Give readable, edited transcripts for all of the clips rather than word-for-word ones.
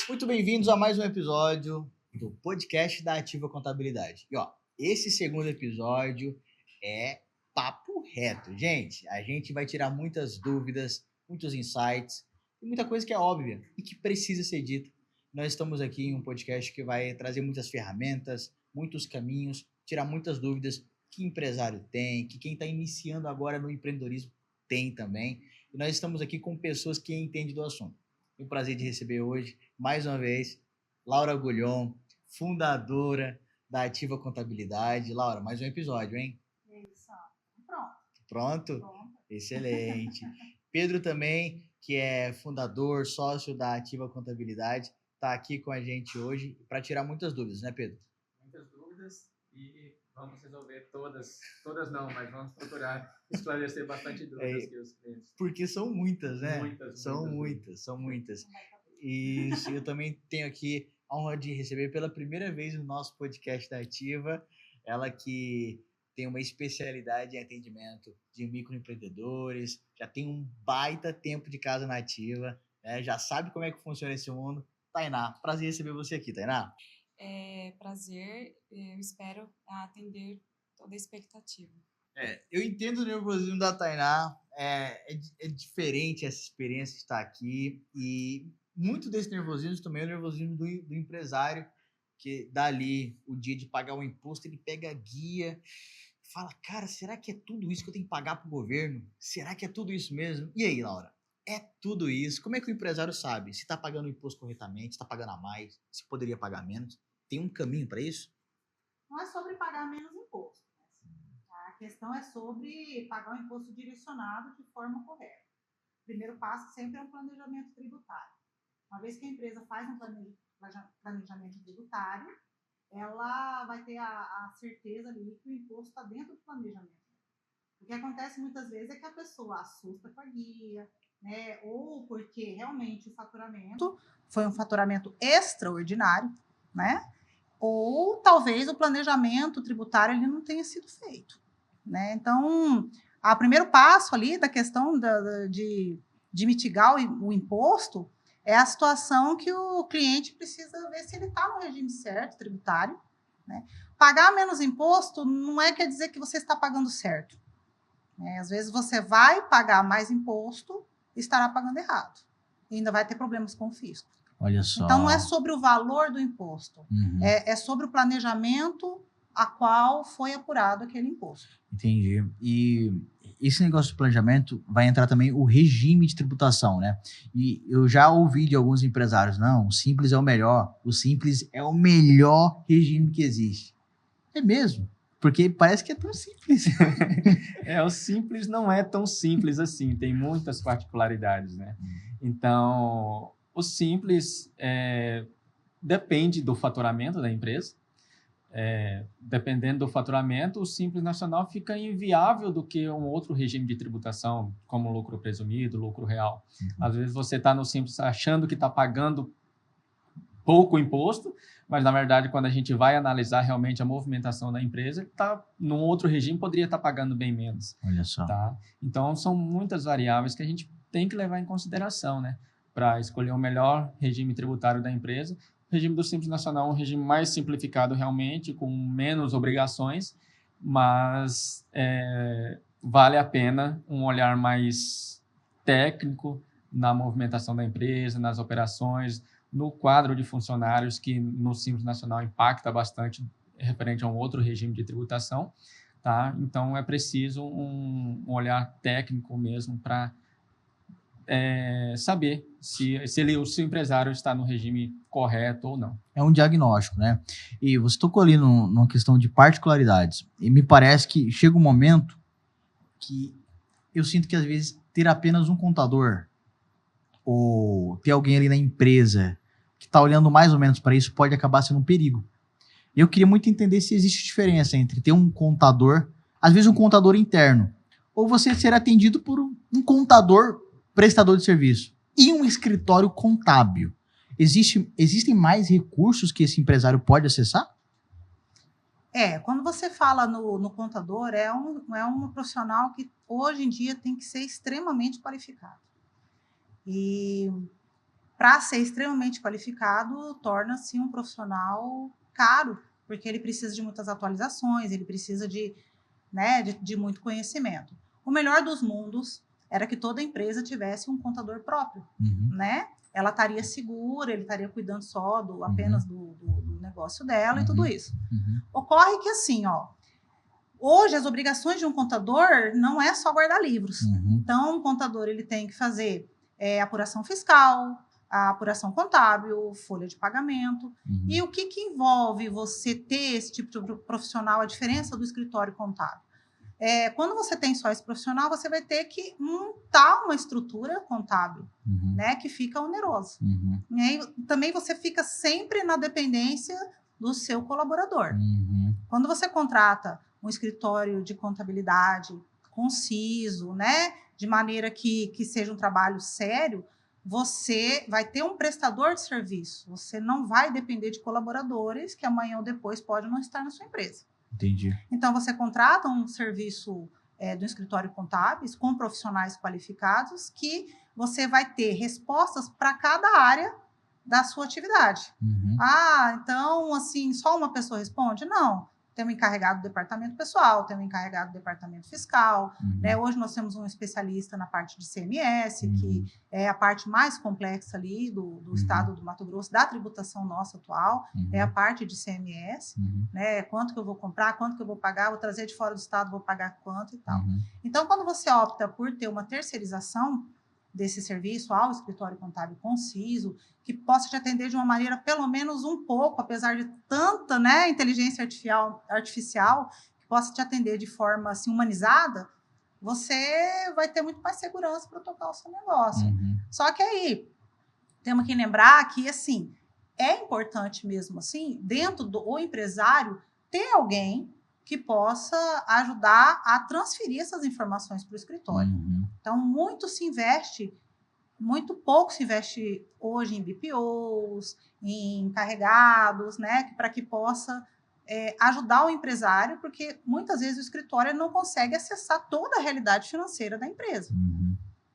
Muito bem-vindos a mais um episódio do podcast da Ativa Contabilidade. E esse segundo episódio é papo reto. Gente, a gente vai tirar muitas dúvidas, muitos insights e muita coisa que é óbvia e que precisa ser dita. Nós estamos aqui em um podcast que vai trazer muitas ferramentas, muitos caminhos, tirar muitas dúvidas que empresário tem, que quem está iniciando agora no empreendedorismo tem também. E nós estamos aqui com pessoas que entendem do assunto. Tenho o prazer de receber hoje, mais uma vez, Laura Gulhon, fundadora da Ativa Contabilidade. Laura, mais um episódio, hein? Isso. Pronto. Pronto? Excelente. Pedro também, que é fundador, sócio da Ativa Contabilidade, está aqui com a gente hoje para tirar muitas dúvidas, né, Pedro? Muitas dúvidas e vamos resolver todas não, mas vamos procurar esclarecer bastante dúvidas que os clientes... Porque são muitas, né? São muitas. E eu também tenho aqui a honra de receber pela primeira vez no nosso podcast da Ativa, ela que tem uma especialidade em atendimento de microempreendedores, já tem um baita tempo de casa na Ativa, né? Já sabe como é que funciona esse mundo. Tainá, prazer receber você aqui, Tainá. Prazer, eu espero atender toda a expectativa. Eu entendo o nervosismo da Tainá, é diferente essa experiência de estar aqui, e muito desse nervosismo também é o nervosismo do empresário, que dá ali o dia de pagar o imposto, ele pega a guia, fala, cara, será que é tudo isso que eu tenho que pagar para o governo? Será que é tudo isso mesmo? E aí, Laura? É tudo isso? Como é que o empresário sabe se está pagando o imposto corretamente, se está pagando a mais, se poderia pagar menos? Tem um caminho para isso? Não é sobre pagar menos imposto. A questão é sobre pagar o imposto direcionado de forma correta. O primeiro passo sempre é um planejamento tributário. Uma vez que a empresa faz um planejamento tributário, ela vai ter a certeza ali que o imposto está dentro do planejamento. O que acontece muitas vezes é que a pessoa assusta com a guia, né? Ou porque realmente o faturamento foi um faturamento extraordinário, né? Ou talvez o planejamento tributário ele não tenha sido feito, né? Então, o primeiro passo ali da questão de mitigar o imposto é a situação que o cliente precisa ver se ele está no regime certo, tributário, né? Pagar menos imposto não quer dizer que você está pagando certo, né? Às vezes você vai pagar mais imposto e estará pagando errado. E ainda vai ter problemas com o fisco. Olha só. Então, não é sobre o valor do imposto, é sobre o planejamento a qual foi apurado aquele imposto. Entendi. E esse negócio de planejamento vai entrar também o regime de tributação, né? E eu já ouvi de alguns empresários, não, o Simples é o melhor, o Simples é o melhor regime que existe. É mesmo? Porque parece que é tão simples. O Simples não é tão simples assim, tem muitas particularidades, né? Então, o Simples depende do faturamento da empresa. Dependendo do faturamento, o Simples Nacional fica inviável do que um outro regime de tributação, como lucro presumido, lucro real. Às vezes você está no Simples achando que está pagando pouco imposto, mas na verdade quando a gente vai analisar realmente a movimentação da empresa, num outro regime poderia estar pagando bem menos. Olha só. Tá? Então são muitas variáveis que a gente tem que levar em consideração, né, para escolher o melhor regime tributário da empresa. O regime do Simples Nacional é um regime mais simplificado realmente, com menos obrigações, mas vale a pena um olhar mais técnico na movimentação da empresa, nas operações, no quadro de funcionários, que no Simples Nacional impacta bastante referente a um outro regime de tributação. Tá? Então, é preciso um olhar técnico mesmo para saber se o empresário está no regime correto ou não. É um diagnóstico, né? E você tocou ali numa questão de particularidades. E me parece que chega um momento que eu sinto que, às vezes, ter apenas um contador ou ter alguém ali na empresa que está olhando mais ou menos para isso pode acabar sendo um perigo. Eu queria muito entender se existe diferença entre ter um contador, às vezes um contador interno, ou você ser atendido por um contador prestador de serviço e um escritório contábil. Existem mais recursos que esse empresário pode acessar? Quando você fala no contador, é um profissional que hoje em dia tem que ser extremamente qualificado. E para ser extremamente qualificado, torna-se um profissional caro, porque ele precisa de muitas atualizações, ele precisa de muito conhecimento. O melhor dos mundos era que toda empresa tivesse um contador próprio, né? Ela estaria segura, ele estaria cuidando só apenas do negócio dela e tudo isso. Ocorre que assim, hoje as obrigações de um contador não é só guardar livros. Então, o contador ele tem que fazer apuração fiscal, a apuração contábil, folha de pagamento. E o que envolve você ter esse tipo de profissional, a diferença do escritório contábil? Quando você tem só esse profissional, você vai ter que montar uma estrutura contábil, né, que fica onerosa. E aí, também você fica sempre na dependência do seu colaborador. Quando você contrata um escritório de contabilidade conciso, né, de maneira que seja um trabalho sério, você vai ter um prestador de serviço. Você não vai depender de colaboradores que amanhã ou depois podem não estar na sua empresa. Entendi. Então, você contrata um serviço do escritório contábil com profissionais qualificados que você vai ter respostas para cada área da sua atividade. Então, assim, só uma pessoa responde? Não. Tem um encarregado do departamento pessoal, tem um encarregado do departamento fiscal. Né? Hoje nós temos um especialista na parte de CMS, que é a parte mais complexa ali do estado do Mato Grosso, da tributação nossa atual, é a parte de CMS, né? Quanto que eu vou comprar, quanto que eu vou pagar, vou trazer de fora do estado, vou pagar quanto e tal. Então, quando você opta por ter uma terceirização desse serviço ao escritório contábil conciso, que possa te atender de uma maneira pelo menos um pouco, apesar de tanta, né, inteligência artificial, que possa te atender de forma assim, humanizada, você vai ter muito mais segurança para tocar o seu negócio. Só que aí, temos que lembrar que, assim, é importante mesmo, assim, dentro do empresário, ter alguém que possa ajudar a transferir essas informações para o escritório. Então, muito pouco se investe hoje em BPOs, em encarregados, né, para que possa ajudar o empresário, porque muitas vezes o escritório não consegue acessar toda a realidade financeira da empresa.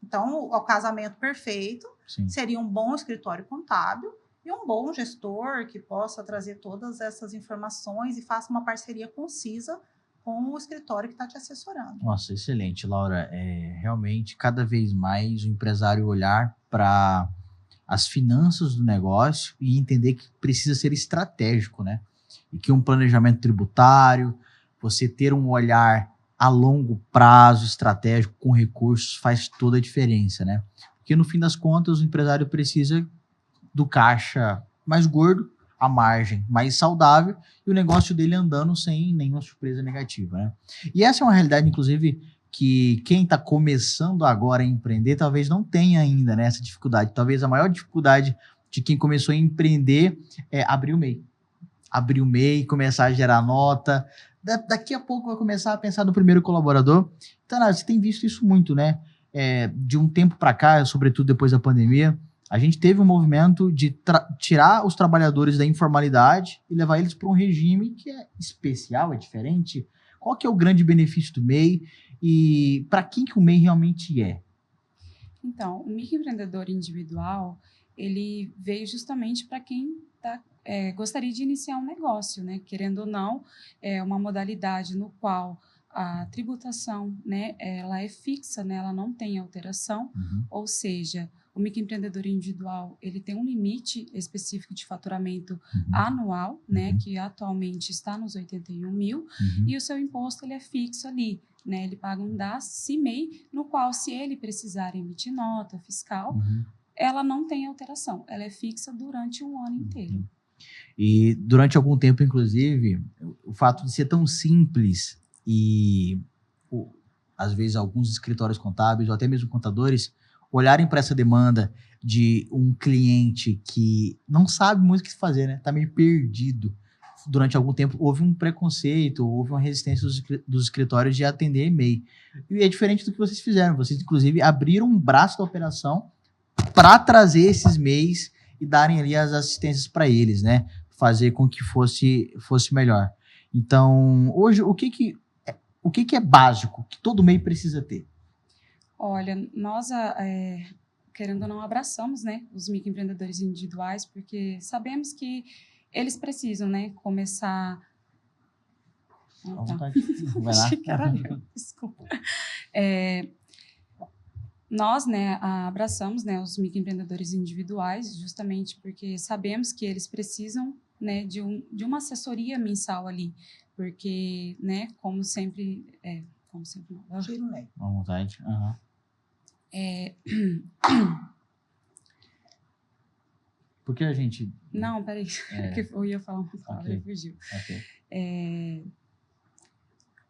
Então, o casamento perfeito seria um bom escritório contábil e um bom gestor que possa trazer todas essas informações e faça uma parceria concisa com o escritório que está te assessorando. Nossa, excelente, Laura. Realmente, cada vez mais o empresário olhar para as finanças do negócio e entender que precisa ser estratégico, né? E que um planejamento tributário, você ter um olhar a longo prazo, estratégico, com recursos, faz toda a diferença, né? Porque, no fim das contas, o empresário precisa do caixa mais gordo, a margem mais saudável e o negócio dele andando sem nenhuma surpresa negativa, né? E essa é uma realidade, inclusive, que quem está começando agora a empreender talvez não tenha ainda, né, essa dificuldade. Talvez a maior dificuldade de quem começou a empreender é abrir o MEI. Abrir o MEI, começar a gerar nota. Daqui a pouco vai começar a pensar no primeiro colaborador. Então, você tem visto isso muito, né? De um tempo para cá, sobretudo depois da pandemia, a gente teve um movimento de tirar os trabalhadores da informalidade e levar eles para um regime que é especial, é diferente. Qual que é o grande benefício do MEI e para quem que o MEI realmente é? Então, o microempreendedor individual, ele veio justamente para quem gostaria de iniciar um negócio, né? Querendo ou não, é uma modalidade no qual a tributação, né, ela é fixa, né? Ela não tem alteração, ou seja, o microempreendedor individual, ele tem um limite específico de faturamento anual, né, que atualmente está nos 81 mil, e o seu imposto ele é fixo ali, né, ele paga um DAS-CIMEI, no qual, se ele precisar emitir nota fiscal, ela não tem alteração, ela é fixa durante o ano inteiro. E durante algum tempo, inclusive, o fato de ser tão simples e, às vezes, alguns escritórios contábeis ou até mesmo contadores olharem para essa demanda de um cliente que não sabe muito o que fazer, né? Está meio perdido. Durante algum tempo houve um preconceito, houve uma resistência dos escritórios de atender MEI. E é diferente do que vocês fizeram. Vocês, inclusive, abriram um braço da operação para trazer esses MEIs e darem ali as assistências para eles, né? Fazer com que fosse melhor. Então, hoje, o que é básico, que todo MEI precisa ter? Olha, nós querendo ou não, abraçamos, né, os microempreendedores individuais, porque sabemos que eles precisam, né, começar... À Ah, tá. vontade. Vai lá. Achei que era eu, desculpa. Nós, né, abraçamos, né, os microempreendedores individuais, justamente porque sabemos que eles precisam, né, de uma assessoria mensal ali, porque, né, como sempre não. Tiro o meio. À vontade. Aham. Por que a gente... Não, peraí, que eu ia falar uma palavra e Ok. fugiu. Ok.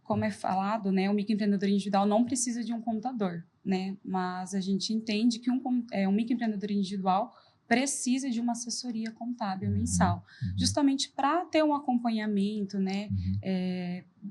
Como é falado, né, o microempreendedor individual não precisa de um contador, né, mas a gente entende que um microempreendedor individual precisa de uma assessoria contábil mensal, justamente para ter um acompanhamento, né,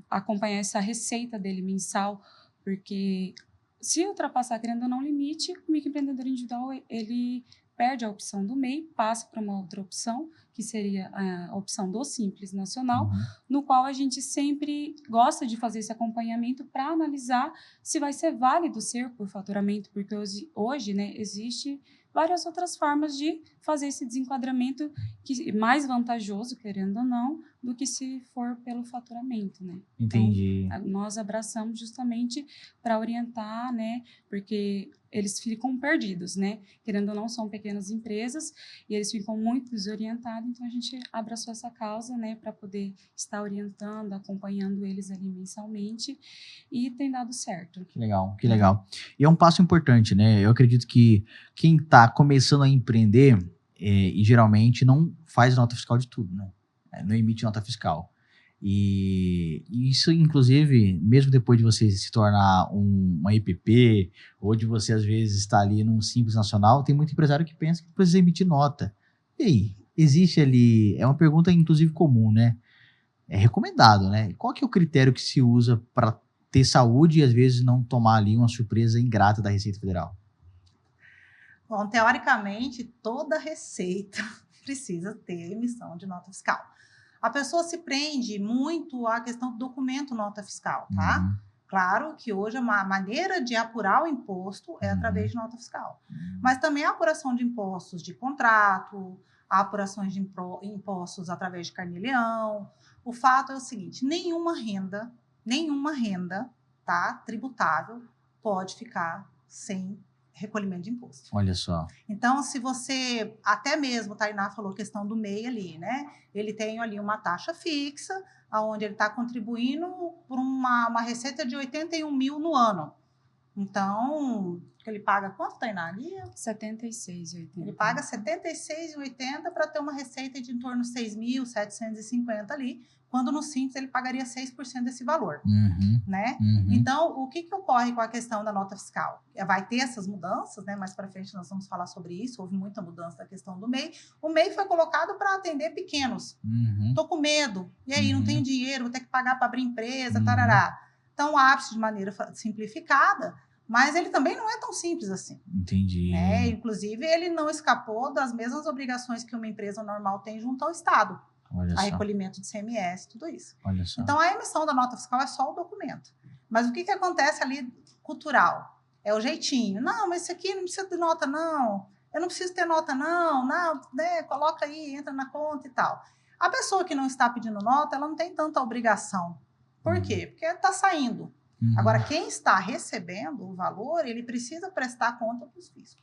acompanhar essa receita dele mensal, porque se ultrapassar, querendo ou não, limite, o microempreendedor individual, ele perde a opção do MEI, passa para uma outra opção, que seria a opção do Simples Nacional, no qual a gente sempre gosta de fazer esse acompanhamento para analisar se vai ser válido ser por faturamento, porque hoje, né, existe várias outras formas de fazer esse desenquadramento que mais vantajoso, querendo ou não, do que se for pelo faturamento, né? Entendi. Então, nós abraçamos justamente para orientar, né? Porque eles ficam perdidos, né? Querendo ou não, são pequenas empresas e eles ficam muito desorientados, então a gente abraçou essa causa, né? Para poder estar orientando, acompanhando eles ali mensalmente e tem dado certo. Que legal, que legal. E é um passo importante, né? Eu acredito que quem está começando a empreender e geralmente não faz nota fiscal de tudo, né? Não emite nota fiscal. E isso, inclusive, mesmo depois de você se tornar uma EPP, ou de você, às vezes, estar ali num Simples Nacional, tem muito empresário que pensa que precisa emitir nota. E aí, existe ali... É uma pergunta, inclusive, comum, né? É recomendado, né? Qual que é o critério que se usa para ter saúde e, às vezes, não tomar ali uma surpresa ingrata da Receita Federal? Bom, teoricamente, toda receita precisa ter emissão de nota fiscal. A pessoa se prende muito à questão do documento nota fiscal, tá? Claro que hoje a maneira de apurar o imposto é através de nota fiscal. Mas também a apuração de impostos de contrato, a apuração de impostos através de carnê-leão. O fato é o seguinte, nenhuma renda, tá, tributável pode ficar sem recolhimento de imposto. Olha só. Então, se você, até mesmo, Tainá falou a questão do MEI ali, né? Ele tem ali uma taxa fixa, onde ele está contribuindo por uma receita de 81 mil no ano. Então, ele paga quanto, Tainá? Ali? 76,80. Ele paga 76,80 para ter uma receita de em torno de 6.750 ali, quando no Simples ele pagaria 6% desse valor, né? Então, o que ocorre com a questão da nota fiscal? Vai ter essas mudanças, né? Mais para frente nós vamos falar sobre isso, houve muita mudança da questão do MEI. O MEI foi colocado para atender pequenos. Tô com medo, e aí não tenho dinheiro, vou ter que pagar para abrir empresa, tarará. Então, abre-se de maneira simplificada, mas ele também não é tão simples assim. Entendi. Né? Inclusive, ele não escapou das mesmas obrigações que uma empresa normal tem junto ao Estado. Olha só. Recolhimento de CMS, tudo isso. Olha só. Então, a emissão da nota fiscal é só o documento. Mas o que acontece ali cultural? É o jeitinho. Não, mas isso aqui não precisa de nota, não. Eu não preciso ter nota, não. Não, né? Coloca aí, entra na conta e tal. A pessoa que não está pedindo nota, ela não tem tanta obrigação. Por quê? Porque está saindo. Agora, quem está recebendo o valor, ele precisa prestar conta para os fiscos.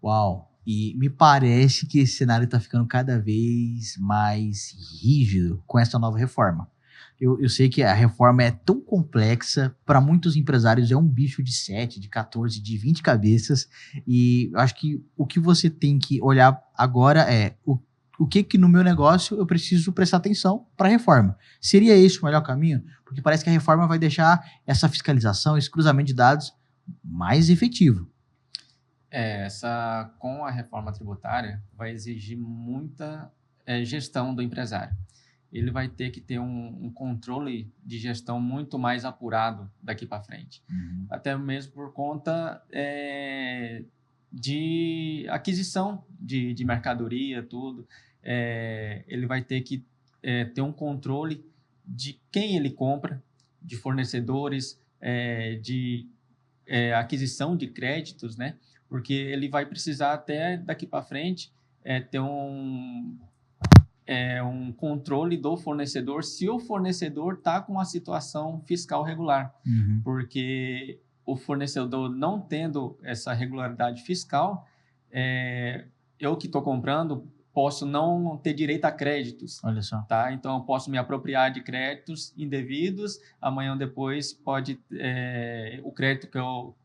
Uau! E me parece que esse cenário está ficando cada vez mais rígido com essa nova reforma. Eu sei que a reforma é tão complexa, para muitos empresários é um bicho de 7, de 14, de 20 cabeças, e eu acho que o que você tem que olhar agora é o que no meu negócio eu preciso prestar atenção para a reforma. Seria esse o melhor caminho? Porque parece que a reforma vai deixar essa fiscalização, esse cruzamento de dados mais efetivo. Com a reforma tributária, vai exigir muita gestão do empresário. Ele vai ter que ter um controle de gestão muito mais apurado daqui para frente. Até mesmo por conta de aquisição de mercadoria, tudo. Ele vai ter que ter um controle de quem ele compra, de fornecedores, de aquisição de créditos, né? porque ele vai precisar até daqui para frente ter um controle do fornecedor se o fornecedor está com uma situação fiscal regular, porque o fornecedor não tendo essa regularidade fiscal, eu que estou comprando posso não ter direito a créditos. Olha só. Tá? Então, eu posso me apropriar de créditos indevidos, amanhã ou depois pode o crédito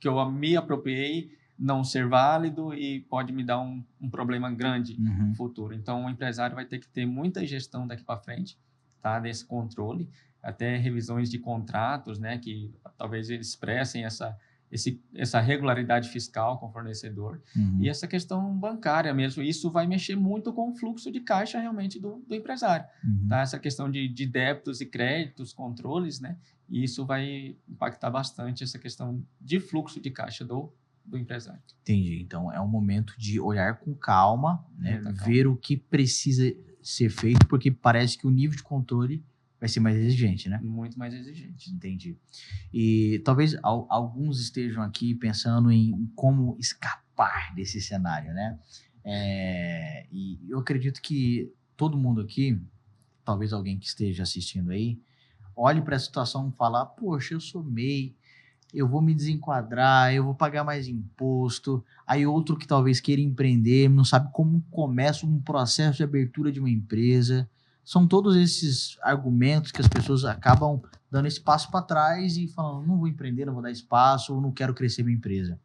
que eu me apropriei não ser válido e pode me dar um problema grande no futuro. Então, o empresário vai ter que ter muita gestão daqui para frente, tá? Desse controle, até revisões de contratos, né? Que talvez eles expressem essa regularidade fiscal com o fornecedor e essa questão bancária mesmo. Isso vai mexer muito com o fluxo de caixa realmente do empresário. Tá? Essa questão de débitos e créditos, controles, né? E isso vai impactar bastante essa questão de fluxo de caixa do empresário. Entendi. Então, é um momento de olhar com calma, né? Ver o que precisa ser feito, porque parece que o nível de controle vai ser mais exigente, né? Muito mais exigente. Entendi. E talvez alguns estejam aqui pensando em como escapar desse cenário, né? E eu acredito que todo mundo aqui, talvez alguém que esteja assistindo aí, olhe para a situação e fala, poxa, eu sou MEI, eu vou me desenquadrar, eu vou pagar mais imposto. Aí outro que talvez queira empreender, não sabe como começa um processo de abertura de uma empresa. São todos esses argumentos que as pessoas acabam dando esse passo para trás e falando, não vou empreender, não vou dar espaço, ou não quero crescer minha empresa.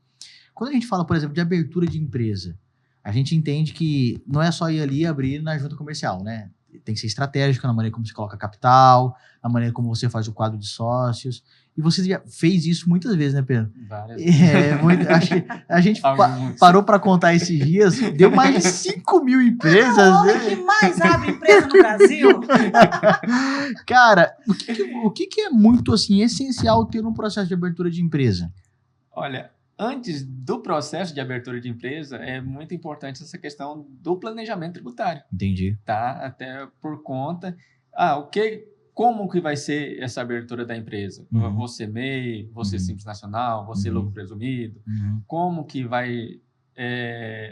Quando a gente fala, por exemplo, de abertura de empresa, a gente entende que não é só ir ali e abrir na junta comercial, né? Tem que ser estratégico na maneira como você coloca capital, na maneira como você faz o quadro de sócios. E você já fez isso muitas vezes, né, Pedro? Várias vezes. Acho que a gente parou para contar esses dias, deu mais de 5 mil empresas. É o homem que mais abre empresa no Brasil. Cara, o que é muito assim, essencial ter um processo de abertura de empresa? Olha, antes do processo de abertura de empresa, é muito importante essa questão do planejamento tributário. Entendi. Tá? Até por conta... Como que vai ser essa abertura da empresa? Você MEI, você Simples Nacional, você lucro presumido? Como que vai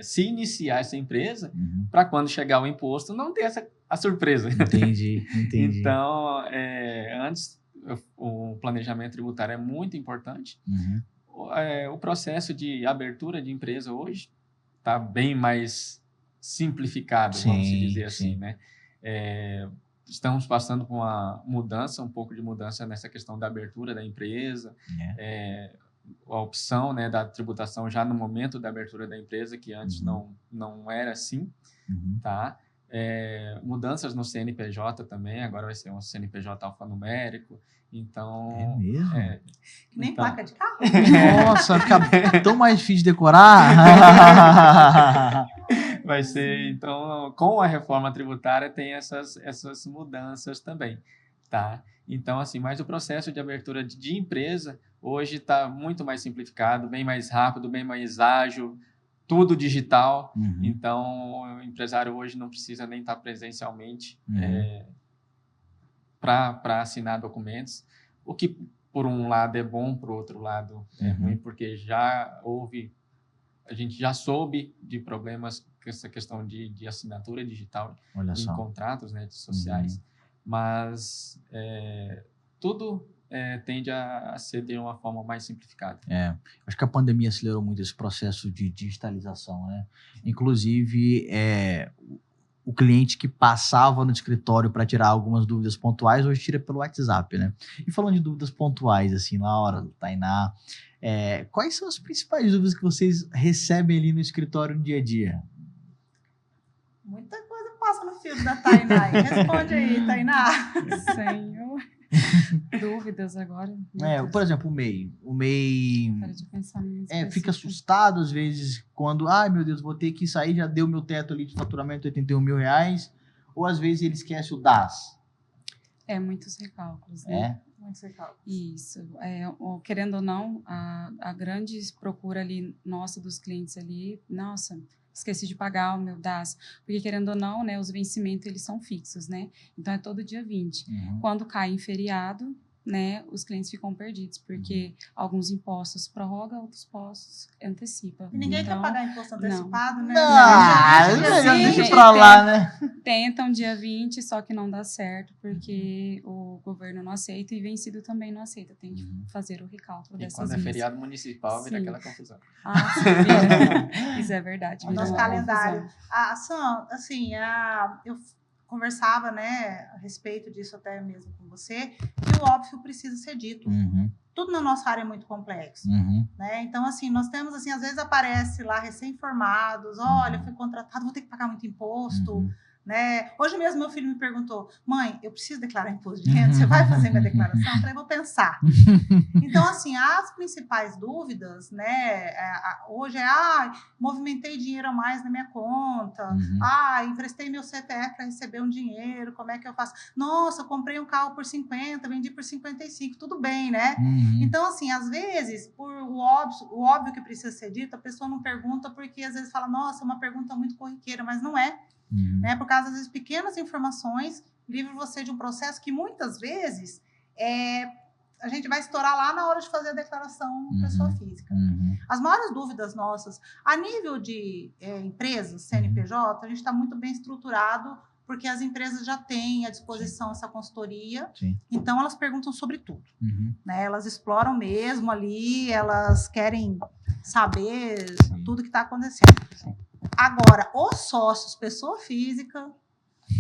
se iniciar essa empresa para quando chegar o imposto não ter a surpresa? Entendi. Então, antes, o planejamento tributário é muito importante. O processo de abertura de empresa hoje está bem mais simplificado, vamos dizer assim, né? Estamos passando por um pouco de mudança nessa questão da abertura da empresa, a opção, né, da tributação já no momento da abertura da empresa, que antes não era assim, tá? Mudanças no CNPJ também, agora vai ser um CNPJ alfanumérico, então... É mesmo? Que nem placa de carro. Nossa, fica tão mais difícil de decorar. Vai ser, então, com a reforma tributária tem essas mudanças também, tá? Então, assim, mas o processo de abertura de empresa hoje está muito mais simplificado, bem mais rápido, bem mais ágil, tudo digital. Então, o empresário hoje não precisa nem estar presencialmente para assinar documentos, o que, por um lado, é bom, por outro lado, é ruim, porque a gente já soube de problemas com essa questão de assinatura digital em contratos, né, sociais, mas tudo tende a ser de uma forma mais simplificada. Acho que a pandemia acelerou muito esse processo de digitalização, né? Inclusive, o cliente que passava no escritório para tirar algumas dúvidas pontuais, hoje tira pelo WhatsApp, né? E falando de dúvidas pontuais, assim, Laura, Tainá, quais são as principais dúvidas que vocês recebem ali no escritório no dia a dia? Muita coisa passa no filtro da Tainá. Responde aí, Tainá. Senhor. Dúvidas agora. Por exemplo, o MEI Para de pensar fica assustado às vezes quando, meu Deus, vou ter que sair, já deu meu teto ali de faturamento, R$81 mil, ou às vezes ele esquece o DAS. Muitos recálculos, né? Muitos recálculos. Isso. Querendo ou não, a grande procura ali nossa dos clientes ali, nossa, esqueci de pagar o meu DAS, porque querendo ou não, né, os vencimentos eles são fixos, né? Então é todo dia 20. Quando cai em feriado, né, os clientes ficam perdidos, porque alguns impostos prorroga, outros impostos antecipa. E ninguém Então, quer pagar imposto antecipado, né? Não, Dia melhor 20, deixa dia pra 20. lá, né? tentam dia 20, só que não dá certo, porque o governo não aceita e vencido também não aceita. Tem que fazer o recálculo E dessas quando é milhas. feriado municipal, vira Sim. aquela confusão. Ah, sim, vira. Isso é verdade. O vira nosso uma calendário. confusão. Sam, assim, eu conversava, né, a respeito disso até mesmo com você, que o óbvio precisa ser dito. Tudo na nossa área é muito complexo, né? Então, assim, nós temos, assim, às vezes aparece lá recém-formados, olha, fui contratado, vou ter que pagar muito imposto, né? Hoje mesmo meu filho me perguntou, mãe, eu preciso declarar imposto de renda? Você vai fazer minha declaração? Eu falei, vou pensar. Então, assim, as principais dúvidas, né, hoje é, movimentei dinheiro a mais na minha conta, emprestei meu CPF para receber um dinheiro, como é que eu faço? Nossa, eu comprei um carro por 50, vendi por 55, tudo bem, né? Então, assim, às vezes, por o óbvio que precisa ser dito, a pessoa não pergunta porque às vezes fala, nossa, é uma pergunta muito corriqueira, mas não é. Né? Por causa, às vezes, pequenas informações livram você de um processo que muitas vezes a gente vai estourar lá na hora de fazer a declaração pessoa física. As maiores dúvidas nossas, a nível de empresas, CNPJ, a gente está muito bem estruturado, porque as empresas já têm à disposição essa consultoria, então elas perguntam sobre tudo. Né? Elas exploram mesmo ali, elas querem saber tudo que está acontecendo. Agora, os sócios, pessoa física,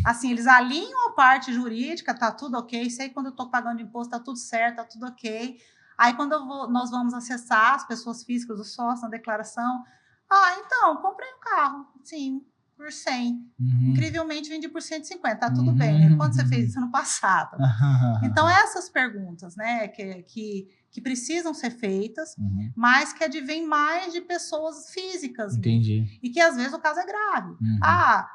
assim, eles alinham a parte jurídica, tá tudo ok, sei quando eu estou pagando imposto, tá tudo certo, tá tudo ok. Aí, quando nós vamos acessar as pessoas físicas, os sócios na declaração, então, comprei um carro, sim, por 100. Incrivelmente, vendi por 150, tá tudo bem, né? Quando você fez isso ano passado? Então, essas perguntas, né, que precisam ser feitas, mas que advêm mais de pessoas físicas. Entendi. E que, às vezes, o caso é grave.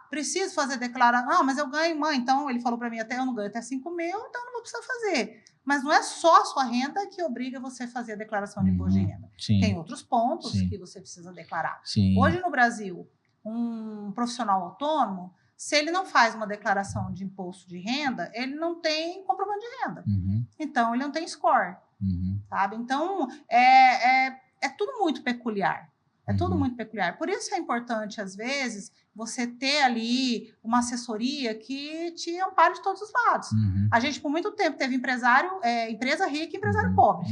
Preciso fazer declaração. Não, mas eu ganho, mãe. Então, ele falou para mim, eu não ganho até 5 mil, então eu não vou precisar fazer. Mas não é só a sua renda que obriga você a fazer a declaração de imposto de renda. Tem outros pontos que você precisa declarar. Hoje, no Brasil, um profissional autônomo, se ele não faz uma declaração de imposto de renda, ele não tem comprovante de renda. Então, ele não tem score. Sabe? Então, é tudo muito peculiar. É tudo muito peculiar. Por isso é importante, às vezes, você ter ali uma assessoria que te ampare de todos os lados. A gente, por muito tempo, teve empresa rica e empresário pobre.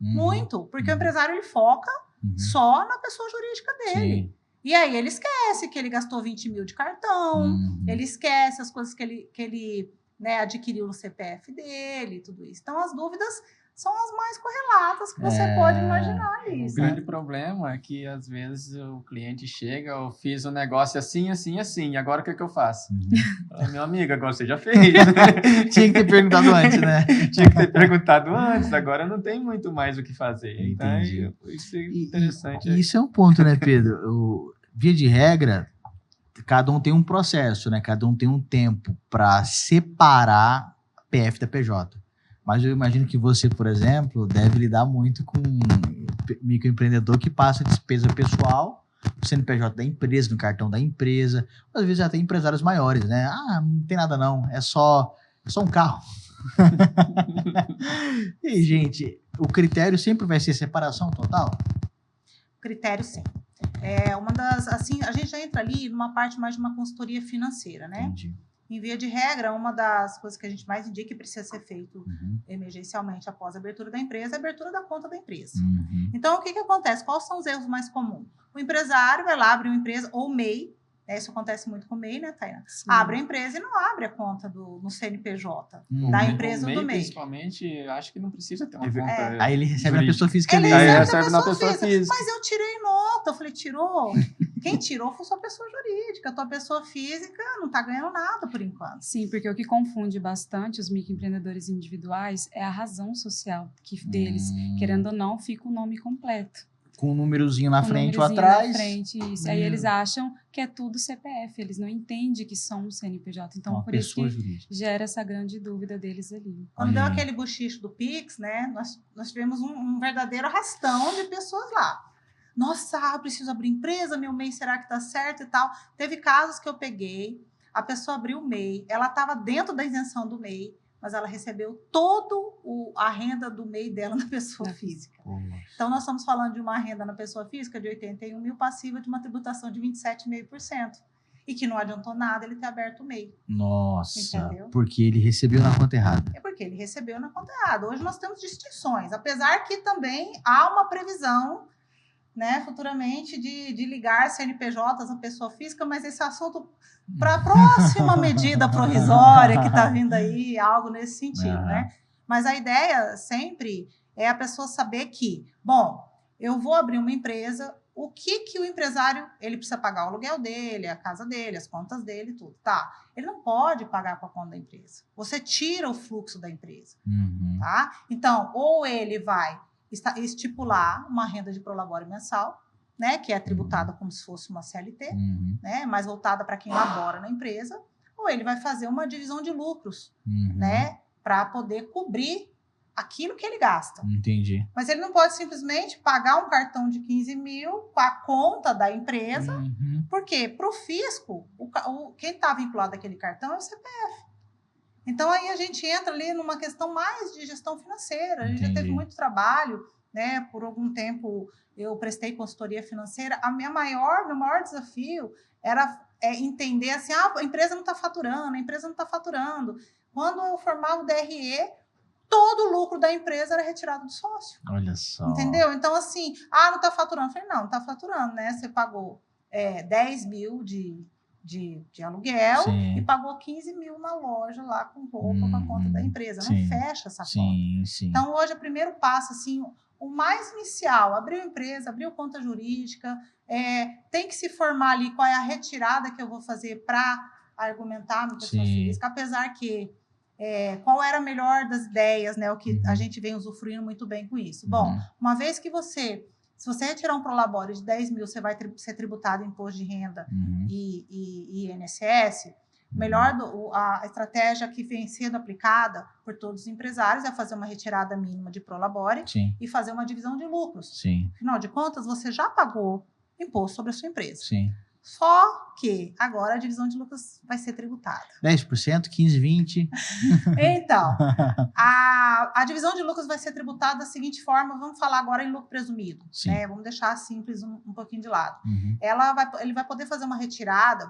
Muito. Porque o empresário, ele foca só na pessoa jurídica dele. E aí ele esquece que ele gastou 20 mil de cartão, ele esquece as coisas que ele né, adquiriu no CPF dele, tudo isso. Então, as dúvidas são as mais correlatas que você pode imaginar ali. O grande problema é que, às vezes, o cliente chega, eu fiz um negócio assim, assim, assim, e agora o que é que eu faço? Meu amigo, agora você já fez. Tinha que ter perguntado antes, né? Tinha que ter perguntado antes, agora não tem muito mais o que fazer. Entendi. Então, isso é interessante. E isso é um ponto, né, Pedro? Via de regra, cada um tem um processo, né? Cada um tem um tempo para separar PF da PJ. Mas eu imagino que você, por exemplo, deve lidar muito com microempreendedor que passa despesa pessoal, no CNPJ da empresa, no cartão da empresa, às vezes até empresários maiores, né? Não tem nada não, é só um carro. E, gente, o critério sempre vai ser separação total? Critério, sim. Assim, a gente já entra ali numa parte mais de uma consultoria financeira, né? Entendi. Em via de regra, uma das coisas que a gente mais indica que precisa ser feito emergencialmente após a abertura da empresa é a abertura da conta da empresa. Então, o que acontece? Quais são os erros mais comuns? O empresário vai lá abrir uma empresa, ou MEI, né? Isso acontece muito com o MEI, né, Tainá? Abre a empresa e não abre a conta no CNPJ da empresa ou do MEI. Principalmente, acho que não precisa ter uma conta. Aí ele recebe na pessoa física. Ele ali. recebe na pessoa física. Mas eu tirei nota. Eu falei, tirou? Quem tirou foi sua pessoa jurídica. A tua pessoa física não está ganhando nada por enquanto. Sim, porque o que confunde bastante os microempreendedores individuais é a razão social deles. Querendo ou não, fica o nome completo. Com um númerozinho na frente ou atrás. Na frente, isso. Aí eles acham que é tudo CPF, eles não entendem que são um CNPJ. Então, por isso que gera essa grande dúvida deles ali. Quando deu aquele bochicho do Pix, né, nós tivemos um verdadeiro arrastão de pessoas lá. Nossa, eu preciso abrir empresa, meu MEI, será que tá certo e tal? Teve casos que eu peguei, a pessoa abriu o MEI, ela estava dentro da isenção do MEI, mas ela recebeu a renda do MEI dela na pessoa física. Então, nós estamos falando de uma renda na pessoa física de 81 mil passiva de uma tributação de 27,5%. E que não adiantou nada ele ter aberto o MEI. Nossa, entendeu? porque ele recebeu na conta errada. É porque ele recebeu na conta errada. Hoje nós temos distinções, apesar que também há uma previsão, né, futuramente de ligar CNPJs à pessoa física, mas esse assunto para a próxima medida provisória que está vindo aí, algo nesse sentido, né? Mas a ideia sempre é a pessoa saber que, bom, eu vou abrir uma empresa, o que o empresário, ele precisa pagar o aluguel dele, a casa dele, as contas dele, tudo, tá? Ele não pode pagar com a conta da empresa. Você tira o fluxo da empresa, tá? Então, ou ele vai estipular uma renda de prolabore mensal, né, que é tributada como se fosse uma CLT, né, mais voltada para quem labora na empresa, ou ele vai fazer uma divisão de lucros, né, para poder cobrir aquilo que ele gasta. Entendi. Mas ele não pode simplesmente pagar um cartão de 15 mil com a conta da empresa, porque para o fisco, quem está vinculado àquele cartão é o CPF. Então, aí a gente entra ali numa questão mais de gestão financeira. A gente já teve muito trabalho, né? Por algum tempo, eu prestei consultoria financeira. Meu maior desafio era entender assim, a empresa não está faturando, Quando eu formava o DRE, todo o lucro da empresa era retirado do sócio. Olha só. Entendeu? Então, assim, não está faturando. Eu falei, não está faturando, né? Você pagou 10 mil de aluguel. Sim. E pagou 15 mil na loja lá com roupa, com a conta da empresa. Não fecha essa conta. Sim. Então, hoje, o primeiro passo, assim, o mais inicial, abriu empresa, abriu conta jurídica, tem que se formar ali qual é a retirada que eu vou fazer para argumentar no pessoa física, apesar que qual era a melhor das ideias, né? O que a gente vem usufruindo muito bem com isso. Bom, uma vez que se você retirar um prolabore de 10 mil, você vai ser tributado em imposto de renda e INSS. A estratégia que vem sendo aplicada por todos os empresários é fazer uma retirada mínima de prolabore e fazer uma divisão de lucros. Afinal de contas, você já pagou imposto sobre a sua empresa. Só que agora a divisão de lucros vai ser tributada. 10%, 15%, 20%. Então, a divisão de lucros vai ser tributada da seguinte forma, vamos falar agora em lucro presumido. Né? Vamos deixar simples um pouquinho de lado. Ele vai poder fazer uma retirada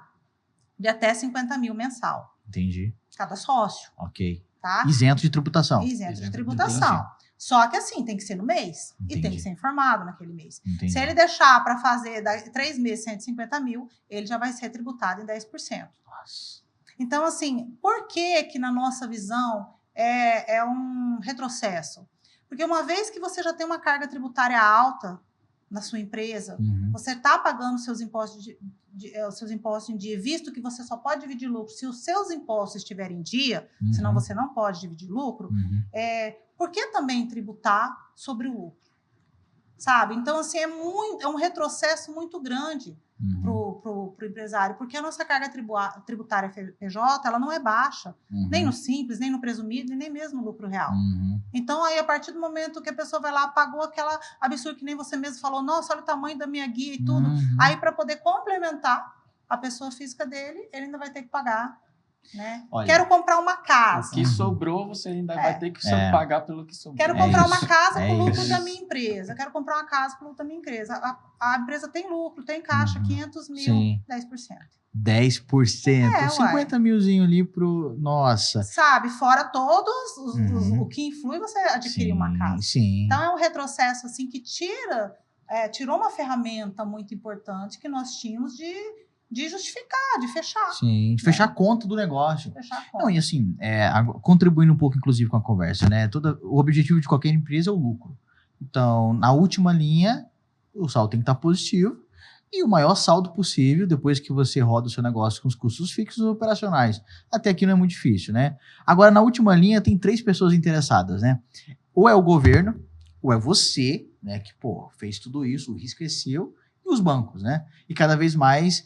de até 50 mil mensal. Entendi. Cada sócio. Ok. Tá? Isento de tributação. Isento de tributação. Só que assim, tem que ser no mês. E tem que ser informado naquele mês. Entendi. Se ele deixar para fazer 3 meses 150 mil, ele já vai ser tributado em 10%. Nossa. Então, assim, por que na nossa visão é um retrocesso? Porque uma vez que você já tem uma carga tributária alta na sua empresa, você está pagando seus impostos em dia, visto que você só pode dividir lucro se os seus impostos estiverem em dia, senão você não pode dividir lucro, por que também tributar sobre o lucro? Sabe? Então, assim, é um retrocesso muito grande pro empresário, porque a nossa carga tributária PJ, ela não é baixa, nem no simples, nem no presumido, e nem mesmo no lucro real. Então, aí, a partir do momento que a pessoa vai lá, pagou aquela absurdo que nem você mesmo falou, nossa, olha o tamanho da minha guia e tudo, aí, para poder complementar a pessoa física dele, ele ainda vai ter que pagar. Né? Olha, quero comprar uma casa. O que sobrou, você ainda vai ter que pagar pelo que sobrou. Quero comprar uma casa com o lucro da minha empresa. Quero comprar uma casa com o lucro da minha empresa. A empresa tem lucro, tem caixa, 500 mil, 10%. 10%. 50 milzinho ali pro... Nossa. Sabe, fora todos o que influi você adquirir uma casa. Então, é um retrocesso assim que tirou uma ferramenta muito importante que nós tínhamos de justificar, de fechar. De fechar a conta do negócio. Fechar a conta. Não, e assim, contribuindo um pouco, inclusive, com a conversa, né? O objetivo de qualquer empresa é o lucro. Então, na última linha, o saldo tem que estar positivo e o maior saldo possível depois que você roda o seu negócio com os custos fixos e operacionais. Até aqui não é muito difícil, né? Agora, na última linha, tem 3 pessoas interessadas, né? Ou é o governo, ou é você, né? Que, fez tudo isso, o risco é seu, e os bancos, né? E cada vez mais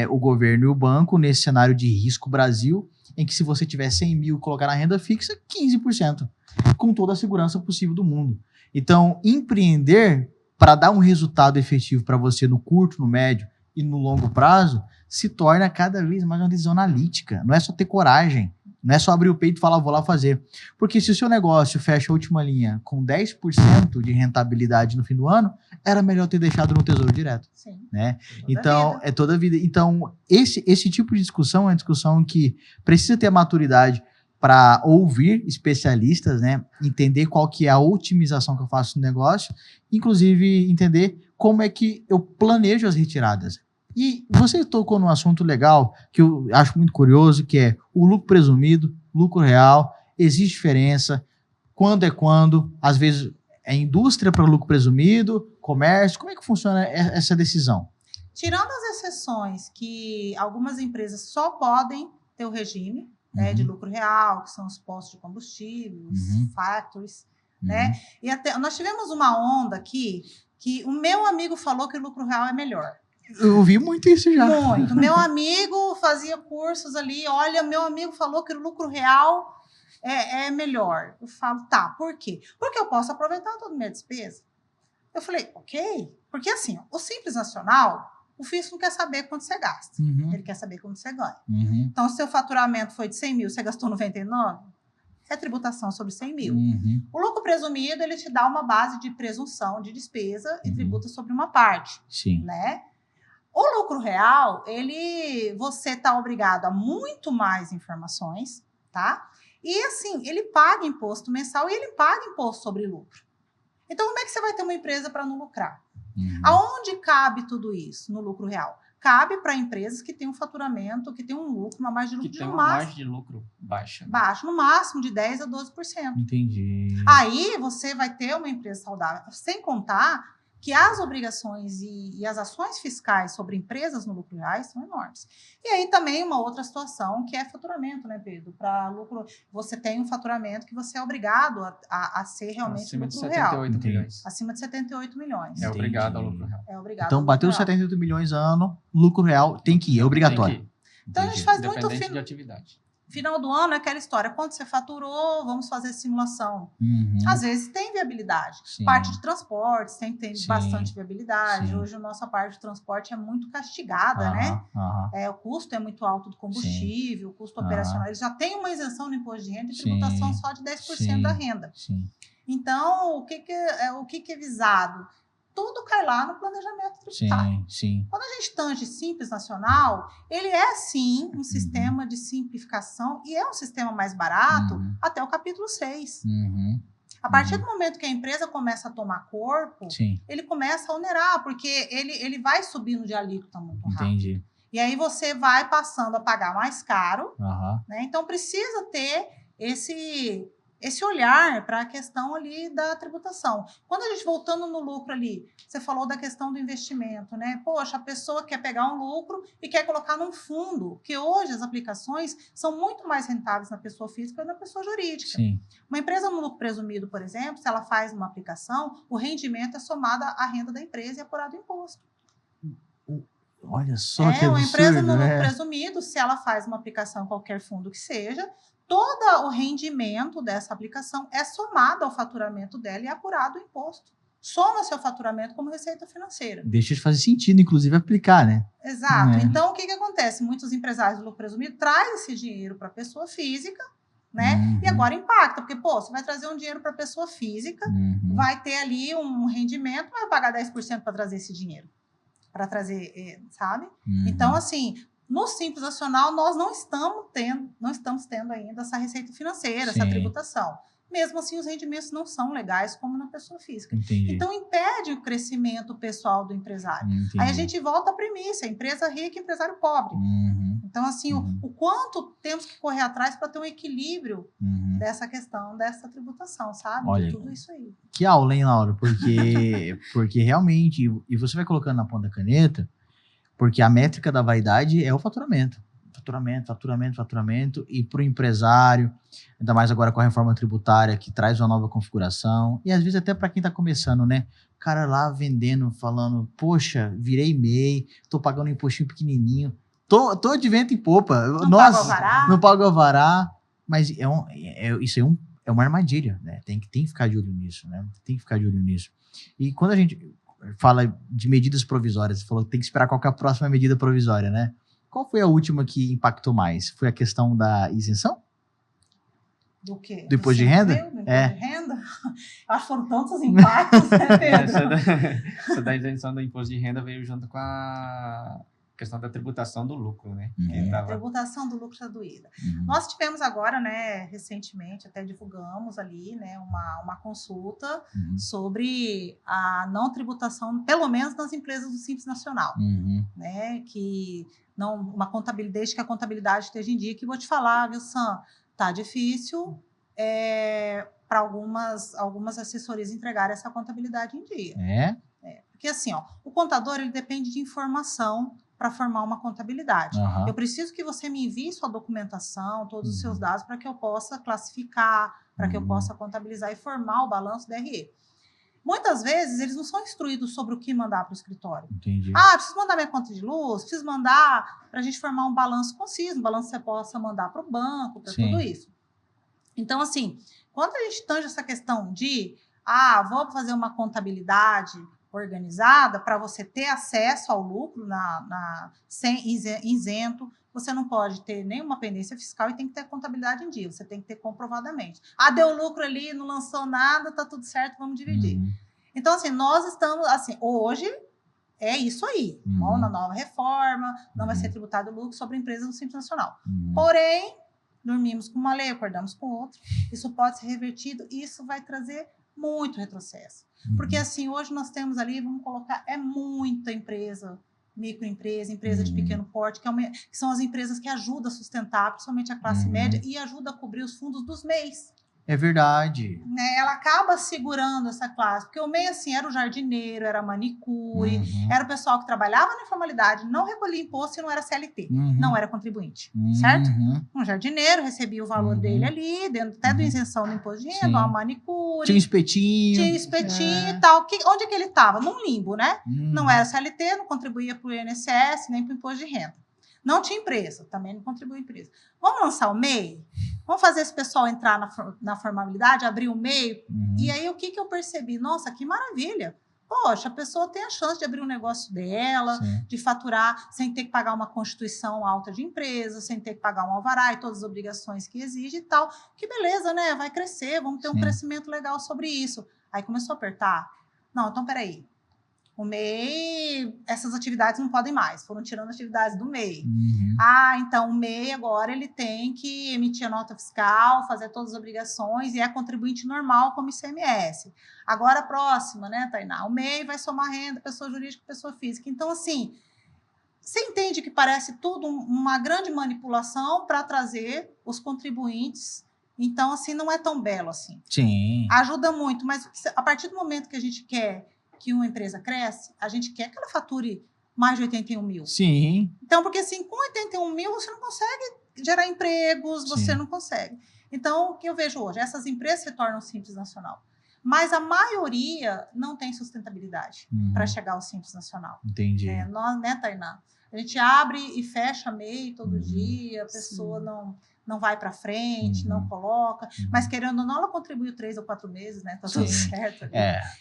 o governo e o banco, nesse cenário de risco Brasil, em que se você tiver 100 mil e colocar na renda fixa, 15%, com toda a segurança possível do mundo. Então, empreender para dar um resultado efetivo para você no curto, no médio e no longo prazo, se torna cada vez mais uma decisão analítica. Não é só ter coragem, Não é só abrir o peito e falar, vou lá fazer. Porque se o seu negócio fecha a última linha com 10% de rentabilidade no fim do ano, era melhor ter deixado no Tesouro Direto. Sim. Né? Toda Então, vida. é toda a vida. Então, esse tipo de discussão é uma discussão que precisa ter a maturidade para ouvir especialistas, né? Entender qual que é a otimização que eu faço no negócio, inclusive entender como é que eu planejo as retiradas. E você tocou num assunto legal que eu acho muito curioso, que é o lucro presumido, lucro real. Existe diferença? Quando? Às vezes é indústria para lucro presumido, comércio. Como é que funciona essa decisão? Tirando as exceções que algumas empresas só podem ter o regime, né, de lucro real, que são os postos de combustível, os factories, né? E até nós tivemos uma onda aqui que o meu amigo falou que o lucro real é melhor. Eu ouvi muito isso já. Muito. Meu amigo fazia cursos ali, olha, meu amigo falou que o lucro real é melhor. Eu falo, tá, por quê? Porque eu posso aproveitar toda a minha despesa. Eu falei, ok. Porque assim, o Simples Nacional, o fisco não quer saber quanto você gasta. Ele quer saber quanto você ganha. Então, se o seu faturamento foi de 100 mil, você gastou 99, é tributação sobre 100 mil. O lucro presumido, ele te dá uma base de presunção de despesa e tributa sobre uma parte. Sim. Né? O lucro real, você está obrigado a muito mais informações, tá? E assim, ele paga imposto mensal e ele paga imposto sobre lucro. Então, como é que você vai ter uma empresa para não lucrar? Aonde cabe tudo isso no lucro real? Cabe para empresas que têm um faturamento, que têm um lucro, uma margem de lucro Que tem no uma máximo. margem de lucro baixa. Baixo, no máximo de 10% a 12%. Entendi. Aí você vai ter uma empresa saudável, sem contar que as obrigações e as ações fiscais sobre empresas no lucro real são enormes. E aí também uma outra situação que é faturamento, né, Pedro? Para lucro, você tem um faturamento que você é obrigado a ser realmente Acima de lucro real. 78 milhões. Acima de 78 milhões. É obrigado ao lucro real. É obrigado Então, ao bateu lucro os real. 78 milhões ano, lucro real tem que ir, é obrigatório. Tem que ir. Então a gente faz muito Independente de atividade. Final do ano é aquela história, quanto você faturou, vamos fazer simulação. Às vezes tem viabilidade. Sim. Parte de transportes tem Sim. bastante viabilidade. Sim. Hoje a nossa parte de transporte é muito castigada, né? Aham. O custo é muito alto do combustível, o custo operacional. Eles já têm uma isenção no imposto de renda e Sim. tributação só de 10% da renda. Sim. Então, o que é visado? Tudo cai lá no planejamento tributário. Sim. Quando a gente tange Simples Nacional, ele é sim um sistema de simplificação e é um sistema mais barato até o capítulo 6. A partir do momento que a empresa começa a tomar corpo, Sim. ele começa a onerar, porque ele vai subindo de alíquota muito rápido. Entendi. E aí você vai passando a pagar mais caro, Aham. né? Então precisa ter esse olhar para a questão ali da tributação. Quando a gente voltando no lucro ali, você falou da questão do investimento, né? Poxa, a pessoa quer pegar um lucro e quer colocar num fundo, que hoje as aplicações são muito mais rentáveis na pessoa física do que na pessoa jurídica. Sim. Uma empresa no lucro presumido, por exemplo, se ela faz uma aplicação, o rendimento é somado à renda da empresa e apurado o imposto. Olha só que absurdo, uma empresa no lucro né? presumido, se ela faz uma aplicação em qualquer fundo que seja, todo o rendimento dessa aplicação é somado ao faturamento dela e é apurado o imposto. Soma seu faturamento como receita financeira. Deixa de fazer sentido, inclusive, aplicar, né? Exato. Então, o que acontece? Muitos empresários do lucro presumido trazem esse dinheiro para a pessoa física, né? E agora impacta, porque, você vai trazer um dinheiro para a pessoa física, vai ter ali um rendimento, vai pagar 10% para trazer esse dinheiro. Para trazer, sabe? Então, assim, no Simples Nacional, nós não estamos tendo ainda essa receita financeira, essa tributação. Mesmo assim, os rendimentos não são legais como na pessoa física. Entendi. Então, impede o crescimento pessoal do empresário. Entendi. Aí a gente volta à premissa, empresa rica e empresário pobre. Então, assim, o quanto temos que correr atrás para ter um equilíbrio dessa questão, dessa tributação, sabe? Olha, de tudo isso aí. Que aula, hein, Laura? Porque realmente, e você vai colocando na ponta da caneta, porque a métrica da vaidade é o faturamento. Faturamento, e para o empresário, ainda mais agora com a reforma tributária que traz uma nova configuração, e às vezes até para quem está começando, né? O cara lá vendendo, falando, poxa, virei MEI, tô pagando um impostinho pequenininho, tô de vento em popa. Pago alvará. Não pago alvará, mas isso é uma armadilha, né? Tem que ficar de olho nisso, né? Tem que ficar de olho nisso. E quando a gente fala de medidas provisórias, você falou que tem que esperar qual que é a próxima medida provisória, né? Qual foi a última que impactou mais? Foi a questão da isenção? Do quê? Do imposto de renda? Do imposto de renda? Acho que foram tantos impactos, né, Pedro? Essa da isenção do imposto de renda veio junto com a questão da tributação do lucro, né? Que tava... Tributação do lucro reduída. Nós tivemos agora, né, recentemente, até divulgamos ali, né, uma consulta sobre a não tributação, pelo menos nas empresas do Simples Nacional, né, que não, uma contabilidade, desde que a contabilidade esteja em dia, que vou te falar, viu, Sam, tá difícil para algumas assessorias entregarem essa contabilidade em dia. Porque assim, ó, o contador ele depende de informação para formar uma contabilidade. Eu preciso que você me envie sua documentação, todos os seus dados, para que eu possa classificar, para que eu possa contabilizar e formar o balanço DRE. Muitas vezes, eles não são instruídos sobre o que mandar para o escritório. Entendi. Preciso mandar minha conta de luz, preciso mandar para a gente formar um balanço conciso, um balanço que você possa mandar para o banco, para tudo isso. Então, assim, quando a gente tange essa questão de, vou fazer uma contabilidade organizada para você ter acesso ao lucro sem isento, você não pode ter nenhuma pendência fiscal e tem que ter contabilidade em dia, você tem que ter comprovadamente. Deu lucro ali, não lançou nada, tá tudo certo, vamos dividir. Então, assim, nós estamos, assim, hoje é isso aí, na nova reforma, não vai ser tributado lucro sobre empresas do Simples Nacional. Porém, dormimos com uma lei, acordamos com outra, isso pode ser revertido e isso vai trazer muito retrocesso. Porque, assim, hoje nós temos ali, vamos colocar, muita empresa, microempresa, empresa de pequeno porte, que são as empresas que ajudam a sustentar, principalmente a classe média, e ajudam a cobrir os fundos dos MEIs. É verdade. Né? Ela acaba segurando essa classe, porque o MEI, assim, era o jardineiro, era a manicure, era o pessoal que trabalhava na informalidade, não recolhia imposto e não era CLT, não era contribuinte, certo? Um jardineiro recebia o valor dele ali, dentro até da isenção do imposto de renda, uma manicure. Tinha espetinho. E tal. Onde é que ele estava? Num limbo, né? Não era CLT, não contribuía para o INSS, nem para o imposto de renda. Não tinha empresa, também não contribuía empresa. Vamos lançar o MEI? Vamos fazer esse pessoal entrar na formalidade, abrir o MEI? E aí, o que eu percebi? Nossa, que maravilha! Poxa, a pessoa tem a chance de abrir um negócio dela, de faturar, sem ter que pagar uma constituição alta de empresa, sem ter que pagar um alvará e todas as obrigações que exige e tal. Que beleza, né? Vai crescer, vamos ter um crescimento legal sobre isso. Aí começou a apertar. Não, então, peraí. O MEI, essas atividades não podem mais, foram tirando atividades do MEI. Então o MEI agora ele tem que emitir a nota fiscal, fazer todas as obrigações e é contribuinte normal como ICMS. Agora a próxima, né, Tainá? O MEI vai somar renda, pessoa jurídica e pessoa física. Então, assim, você entende que parece tudo uma grande manipulação para trazer os contribuintes. Então, assim, não é tão belo assim. Sim. Ajuda muito, mas a partir do momento que a gente quer que uma empresa cresce, a gente quer que ela fature mais de 81 mil. Sim. Então, porque assim, com 81 mil você não consegue gerar empregos, você não consegue. Então, o que eu vejo hoje? Essas empresas se tornam Simples Nacional. Mas a maioria não tem sustentabilidade para chegar ao Simples Nacional. Entendi. Nós, né, Tainá? A gente abre e fecha MEI todo dia, a pessoa não vai para frente, não coloca, mas querendo ou não, ela contribuiu 3 ou 4 meses, né? Tá tudo certo.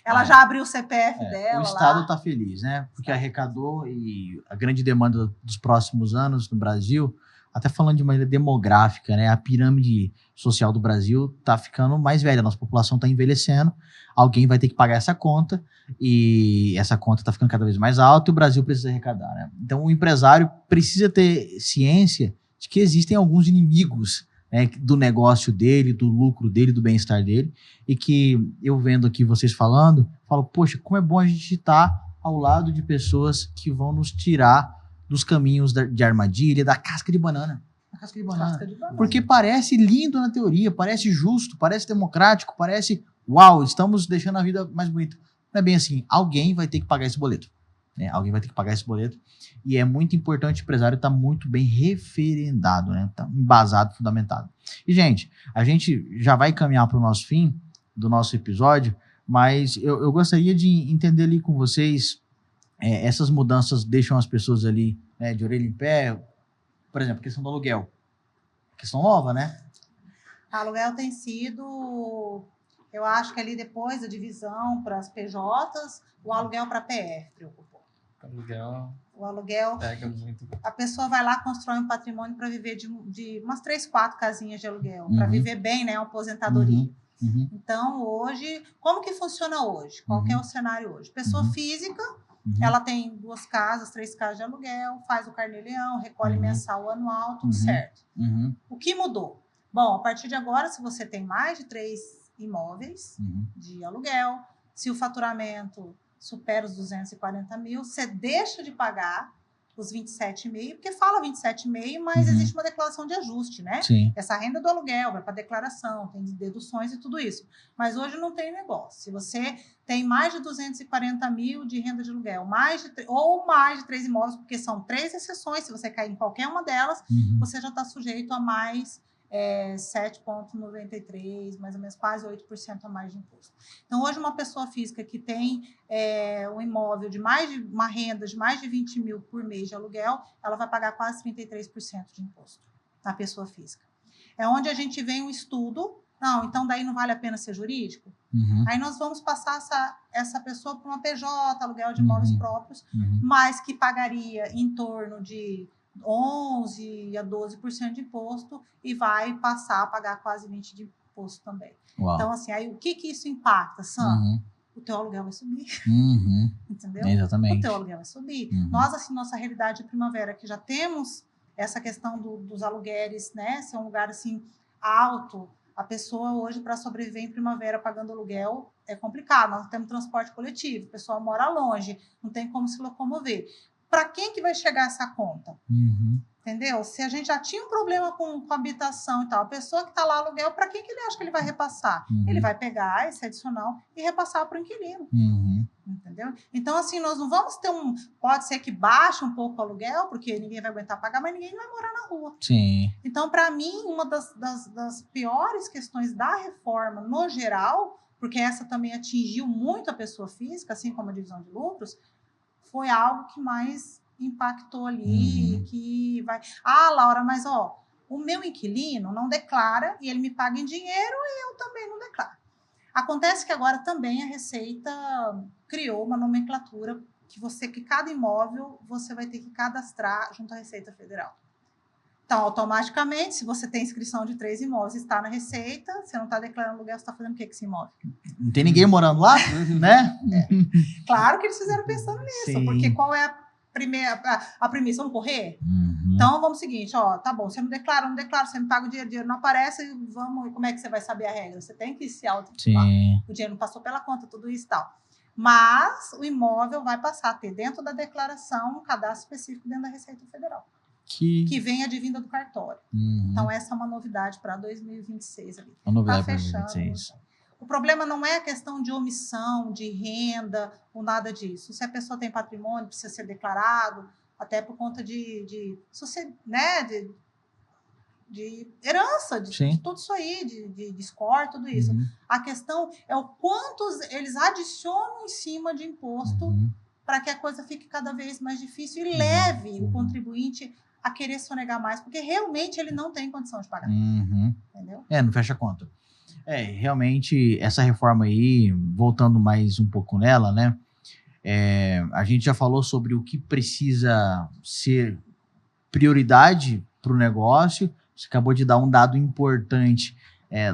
Ela já abriu o CPF dela. O Estado está feliz, né? Porque arrecadou e a grande demanda dos próximos anos no Brasil, até falando de maneira demográfica, né? A pirâmide social do Brasil está ficando mais velha, a nossa população está envelhecendo, alguém vai ter que pagar essa conta e essa conta está ficando cada vez mais alta e o Brasil precisa arrecadar, né? Então o empresário precisa ter ciência de que existem alguns inimigos, né, do negócio dele, do lucro dele, do bem-estar dele, e que eu vendo aqui vocês falando, falo, poxa, como é bom a gente estar ao lado de pessoas que vão nos tirar dos caminhos de armadilha, da casca de banana. A casca de banana. Porque parece lindo na teoria, parece justo, parece democrático, parece, uau, estamos deixando a vida mais bonita. Não é bem assim, alguém vai ter que pagar esse boleto. Né? Alguém vai ter que pagar esse boleto. E é muito importante o empresário estar muito bem referendado, né? Tá embasado, fundamentado. E, gente, a gente já vai caminhar para o nosso fim do nosso episódio, mas eu gostaria de entender ali com vocês, essas mudanças deixam as pessoas ali, né, de orelha em pé. Por exemplo, a questão do aluguel. Questão nova, né? O aluguel tem sido, eu acho que ali depois da divisão para as PJs, o aluguel para PF preocupou. Aluguel O aluguel, Pega muito. a pessoa vai lá, constrói um patrimônio para viver de umas 3, 4 casinhas de aluguel, para viver bem, né? Uma aposentadoria. Então, hoje, como que funciona hoje? Qual que é o cenário hoje? Pessoa física, ela tem 2 casas, 3 casas de aluguel, faz o carnê-leão, recolhe mensal, anual, tudo certo. O que mudou? Bom, a partir de agora, se você tem mais de 3 imóveis de aluguel, se o faturamento supera os 240 mil, você deixa de pagar os 27,5, porque fala 27,5, mas existe uma declaração de ajuste, né? Sim. Essa renda do aluguel vai para declaração, tem deduções e tudo isso. Mas hoje não tem negócio. Se você tem mais de 240 mil de renda de aluguel, mais de 3 imóveis, porque são 3 exceções, se você cair em qualquer uma delas, você já está sujeito a mais 7,93, mais ou menos quase 8% a mais de imposto. Então, hoje, uma pessoa física que tem um imóvel uma renda de mais de 20 mil por mês de aluguel, ela vai pagar quase 33% de imposto na pessoa física. É onde a gente vem um estudo, não, então daí não vale a pena ser jurídico? Aí nós vamos passar essa pessoa para uma PJ, aluguel de imóveis próprios, mas que pagaria em torno de 11% a 12% de imposto e vai passar a pagar quase 20% de imposto também. Uau. Então, assim, aí o que isso impacta, Sam? O teu aluguel vai subir. Entendeu? Exatamente. O teu aluguel vai subir. Nós, assim, nossa realidade de Primavera, que já temos essa questão dos aluguéis, né? Ser um lugar, assim, alto. A pessoa hoje, para sobreviver em Primavera pagando aluguel, é complicado. Nós temos transporte coletivo, o pessoal mora longe, não tem como se locomover. Para quem que vai chegar essa conta? Entendeu? Se a gente já tinha um problema com habitação e tal, a pessoa que está lá aluguel, para quem que ele acha que ele vai repassar? Ele vai pegar esse adicional e repassar para o inquilino. Entendeu? Então, assim, nós não vamos ter pode ser que baixe um pouco o aluguel, porque ninguém vai aguentar pagar, mas ninguém vai morar na rua. Sim. Então, para mim, uma das piores questões da reforma, no geral, porque essa também atingiu muito a pessoa física, assim como a divisão de lucros, foi algo que mais impactou ali, que vai... Ah, Laura, mas o meu inquilino não declara e ele me paga em dinheiro e eu também não declaro. Acontece que agora também a Receita criou uma nomenclatura que cada imóvel você vai ter que cadastrar junto à Receita Federal. Então, automaticamente, se você tem inscrição de 3 imóveis e está na Receita, você não está declarando aluguel, você está fazendo o que com esse imóvel? Não tem ninguém morando lá, né? Claro que eles fizeram pensando nisso, Sim. porque qual é a premissa? Vamos correr? Então, vamos o seguinte, tá bom, você não declara, você me paga o dinheiro não aparece, como é que você vai saber a regra? Você tem que se auto-titular. O dinheiro não passou pela conta, tudo isso e tal. Mas o imóvel vai passar a ter dentro da declaração um cadastro específico dentro da Receita Federal. Que vem advinda do cartório. Então, essa é uma novidade para 2026 ali. Uma novidade para para 2026. O problema não é a questão de omissão, de renda, ou nada disso. Se a pessoa tem patrimônio, precisa ser declarado, até por conta de herança, de tudo isso aí, de score, tudo isso. A questão é o quanto eles adicionam em cima de imposto para que a coisa fique cada vez mais difícil e leve o contribuinte a querer sonegar mais, porque realmente ele não tem condição de pagar. Entendeu? Não fecha a conta. Realmente, essa reforma aí, voltando mais um pouco nela, né? A gente já falou sobre o que precisa ser prioridade para o negócio. Você acabou de dar um dado importante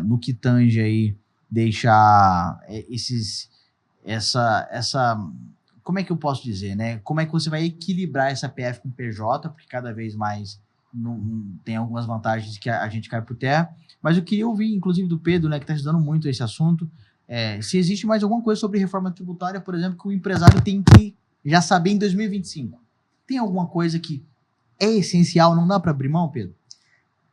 no que tange aí, deixar como é que eu posso dizer, né? Como é que você vai equilibrar essa PF com PJ, porque cada vez mais tem algumas vantagens que a gente cai por terra. Mas eu queria ouvir, inclusive, do Pedro, né, que está estudando muito esse assunto, se existe mais alguma coisa sobre reforma tributária, por exemplo, que o empresário tem que já saber em 2025. Tem alguma coisa que é essencial, não dá para abrir mão, Pedro?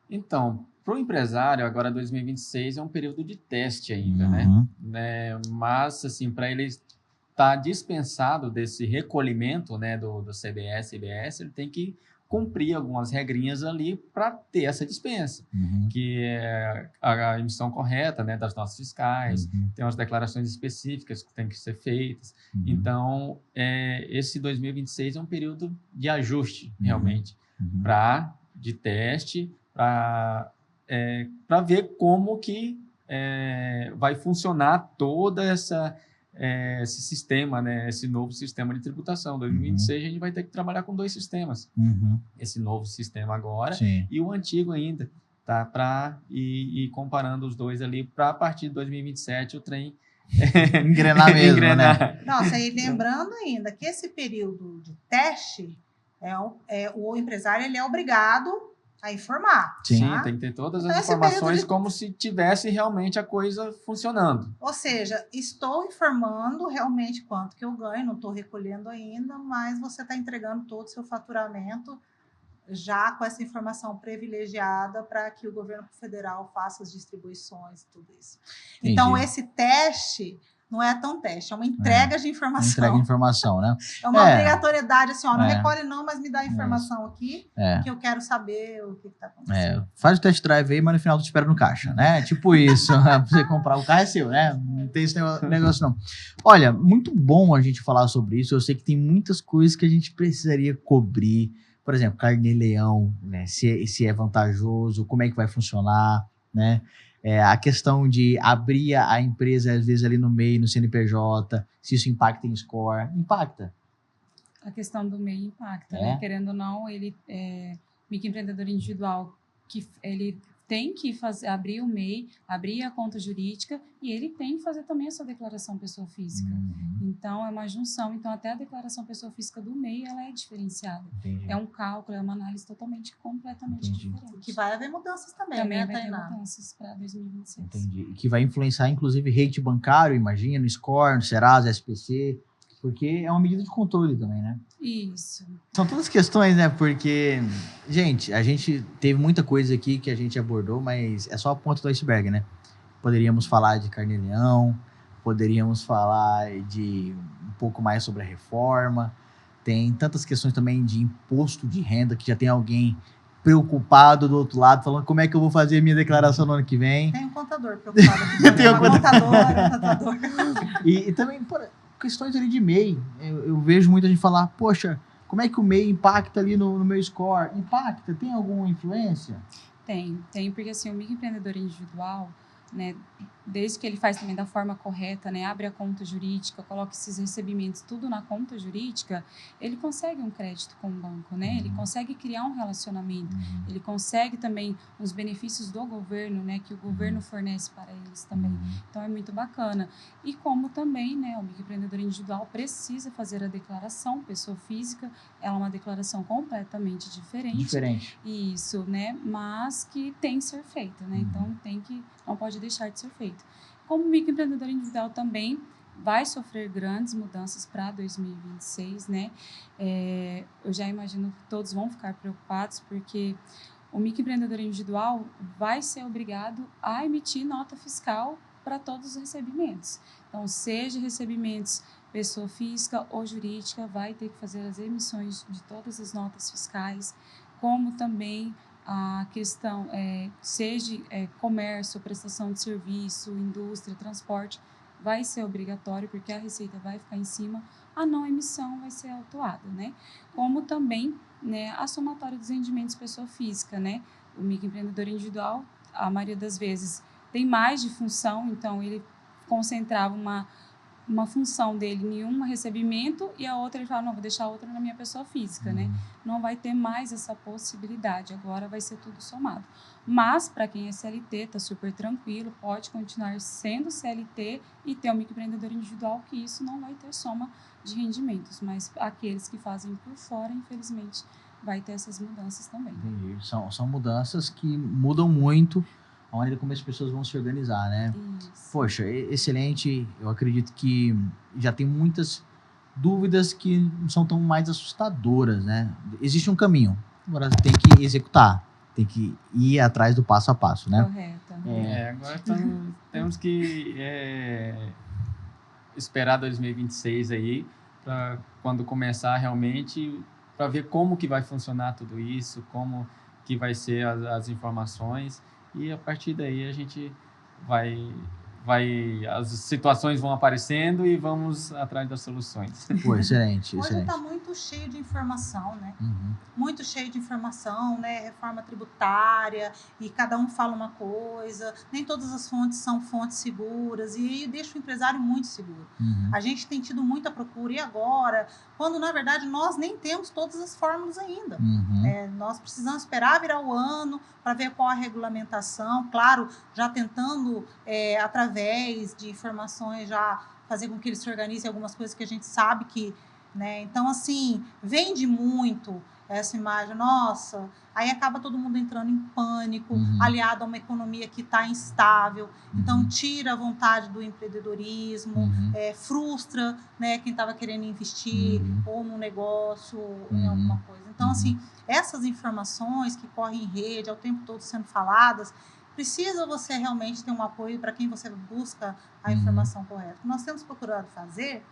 Então, para o empresário, agora 2026 é um período de teste ainda, né? Mas, assim, para ele estar dispensado desse recolhimento, né, do CBS, IBS, ele tem que cumprir algumas regrinhas ali para ter essa dispensa, que é a emissão correta, né, das notas fiscais, tem umas declarações específicas que têm que ser feitas. Então, esse 2026 é um período de ajuste, realmente, de teste, para ver como que vai funcionar toda essa esse sistema, né, esse novo sistema de tributação. 2026 a gente vai ter que trabalhar com 2 sistemas. Esse novo sistema agora Sim. e o antigo ainda, tá? Para ir comparando os dois ali, para a partir de 2027 o trem Engrenar mesmo, né? Nossa, e lembrando ainda que esse período de teste, o empresário ele é obrigado a informar. Sim, tá? tem que ter todas Então, as esse período informações de- como se tivesse realmente a coisa funcionando. Ou seja, estou informando realmente quanto que eu ganho, não estou recolhendo ainda, mas você está entregando todo o seu faturamento já com essa informação privilegiada para que o governo federal faça as distribuições e tudo isso. Então, Entendi. esse teste não é tão teste, é uma entrega de informação. Entrega de informação, né? É uma obrigatoriedade, assim, ó, não É. recolhe não, mas me dá a informação aqui, que eu quero saber o que está acontecendo. Faz o test drive aí, mas no final tu espera no caixa, né? Tipo isso, pra você comprar o carro é seu, né? Não tem esse negócio não. Olha, muito bom a gente falar sobre isso, eu sei que tem muitas coisas que a gente precisaria cobrir, por exemplo, carnê-leão, né? Se é vantajoso, como é que vai funcionar, né? A questão de abrir a empresa, às vezes, ali no MEI, no CNPJ, se isso impacta em score. Impacta. A questão do MEI impacta, É. né? Querendo ou não, ele microempreendedor individual, que ele tem que abrir o MEI, abrir a conta jurídica e ele tem que fazer também a sua declaração pessoa física. Então, é uma junção. Então, até a declaração pessoa física do MEI, ela é diferenciada. Entendi. É um cálculo, é uma análise completamente Entendi. diferente. Que vai haver mudanças também, Também né, vai ter Tainá? mudanças para 2026. Entendi. E que vai influenciar, inclusive, rate bancário, imagina, no Score, no Serasa, SPC, porque é uma medida de controle também, né? Isso. São todas questões, né? Porque, gente, a gente teve muita coisa aqui que a gente abordou, mas é só a ponta do iceberg, né? Poderíamos falar de carnê-leão, poderíamos falar de um pouco mais sobre a reforma, tem tantas questões também de imposto de renda, que já tem alguém preocupado do outro lado, falando como é que eu vou fazer a minha declaração no ano que vem. Tem um contador preocupado aqui. Tem um contador. E também, questões ali de MEI. Eu vejo muita gente falar, poxa, como é que o MEI impacta ali no meu score? Impacta? Tem alguma influência? Tem, porque assim, o microempreendedor individual, né, desde que ele faz também da forma correta, né, abre a conta jurídica, coloca esses recebimentos tudo na conta jurídica, ele consegue um crédito com o banco, né, ele consegue criar um relacionamento, ele consegue também os benefícios do governo, né, que o governo fornece para eles também. Então, é muito bacana. E como também, né, o microempreendedor individual precisa fazer a declaração, pessoa física, ela é uma declaração completamente diferente. Isso, né, mas que tem que ser feita, né, então não pode deixar de ser feito. Como microempreendedor individual também vai sofrer grandes mudanças para 2026, né? Eu já imagino que todos vão ficar preocupados, porque o microempreendedor individual vai ser obrigado a emitir nota fiscal para todos os recebimentos. Então, seja recebimentos pessoa física ou jurídica, vai ter que fazer as emissões de todas as notas fiscais, como também a questão, seja comércio, prestação de serviço, indústria, transporte, vai ser obrigatório, porque a receita vai ficar em cima, a não emissão vai ser autuada, né? Como também, né, a somatória dos rendimentos pessoa física, né? O microempreendedor individual, a maioria das vezes, tem mais de função, então ele concentrava uma função dele em um recebimento e a outra ele fala, não, vou deixar a outra na minha pessoa física, né? Não vai ter mais essa possibilidade, agora vai ser tudo somado. Mas, para quem é CLT, está super tranquilo, pode continuar sendo CLT e ter um microempreendedor individual, que isso não vai ter soma de rendimentos, mas aqueles que fazem por fora, infelizmente, vai ter essas mudanças também. Entendi. São mudanças que mudam muito a maneira como as pessoas vão se organizar, né? Isso. Poxa, excelente. Eu acredito que já tem muitas dúvidas que não são tão mais assustadoras, né? Existe um caminho, agora tem que executar, tem que ir atrás do passo a passo, né? Correto. Agora temos que esperar 2026 aí, para quando começar realmente, para ver como que vai funcionar tudo isso, como que vai ser as informações, e a partir daí a gente vai as situações vão aparecendo e vamos atrás das soluções. Pô, excelente, Hoje excelente. está muito cheio de informação, né? Uhum. Muito cheio de informação, né? Reforma tributária, e cada um fala uma coisa. Nem todas as fontes são fontes seguras, e aí deixa o empresário muito seguro. Uhum. A gente tem tido muita procura, e agora? Quando, na verdade, nós nem temos todas as fórmulas ainda. Uhum. Nós precisamos esperar virar o ano para ver qual a regulamentação, claro, já tentando, através de informações, já fazer com que eles se organizem algumas coisas que a gente sabe que, né? Então, assim, vende muito essa imagem, nossa, aí acaba todo mundo entrando em pânico, Uhum. aliado a uma economia que está instável, então Uhum. tira a vontade do empreendedorismo, Uhum. frustra, né, quem estava querendo investir Uhum. ou num negócio, ou Uhum. em alguma coisa. Então, Uhum. assim, essas informações que correm em rede, ao tempo todo sendo faladas, precisa você realmente ter um apoio para quem você busca a Uhum. informação correta. O que nós temos procurado fazer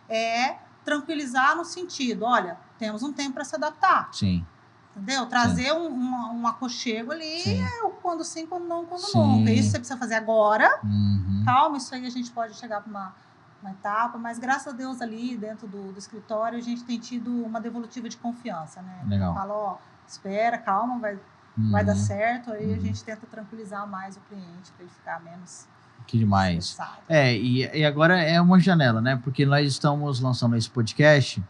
é tranquilizar no sentido, olha, temos um tempo para se adaptar, Sim. entendeu? Trazer um aconchego ali, Sim. quando sim, quando não, quando Sim. nunca. Isso você precisa fazer agora, Uhum. calma, isso aí a gente pode chegar para uma etapa, mas graças a Deus ali dentro do escritório a gente tem tido uma devolutiva de confiança, né? Legal. Fala, ó, espera, calma, vai dar Uhum. certo, aí a Uhum. gente tenta tranquilizar mais o cliente para ele ficar menos Que demais. estressado. E agora é uma janela, né? Porque nós estamos lançando esse podcast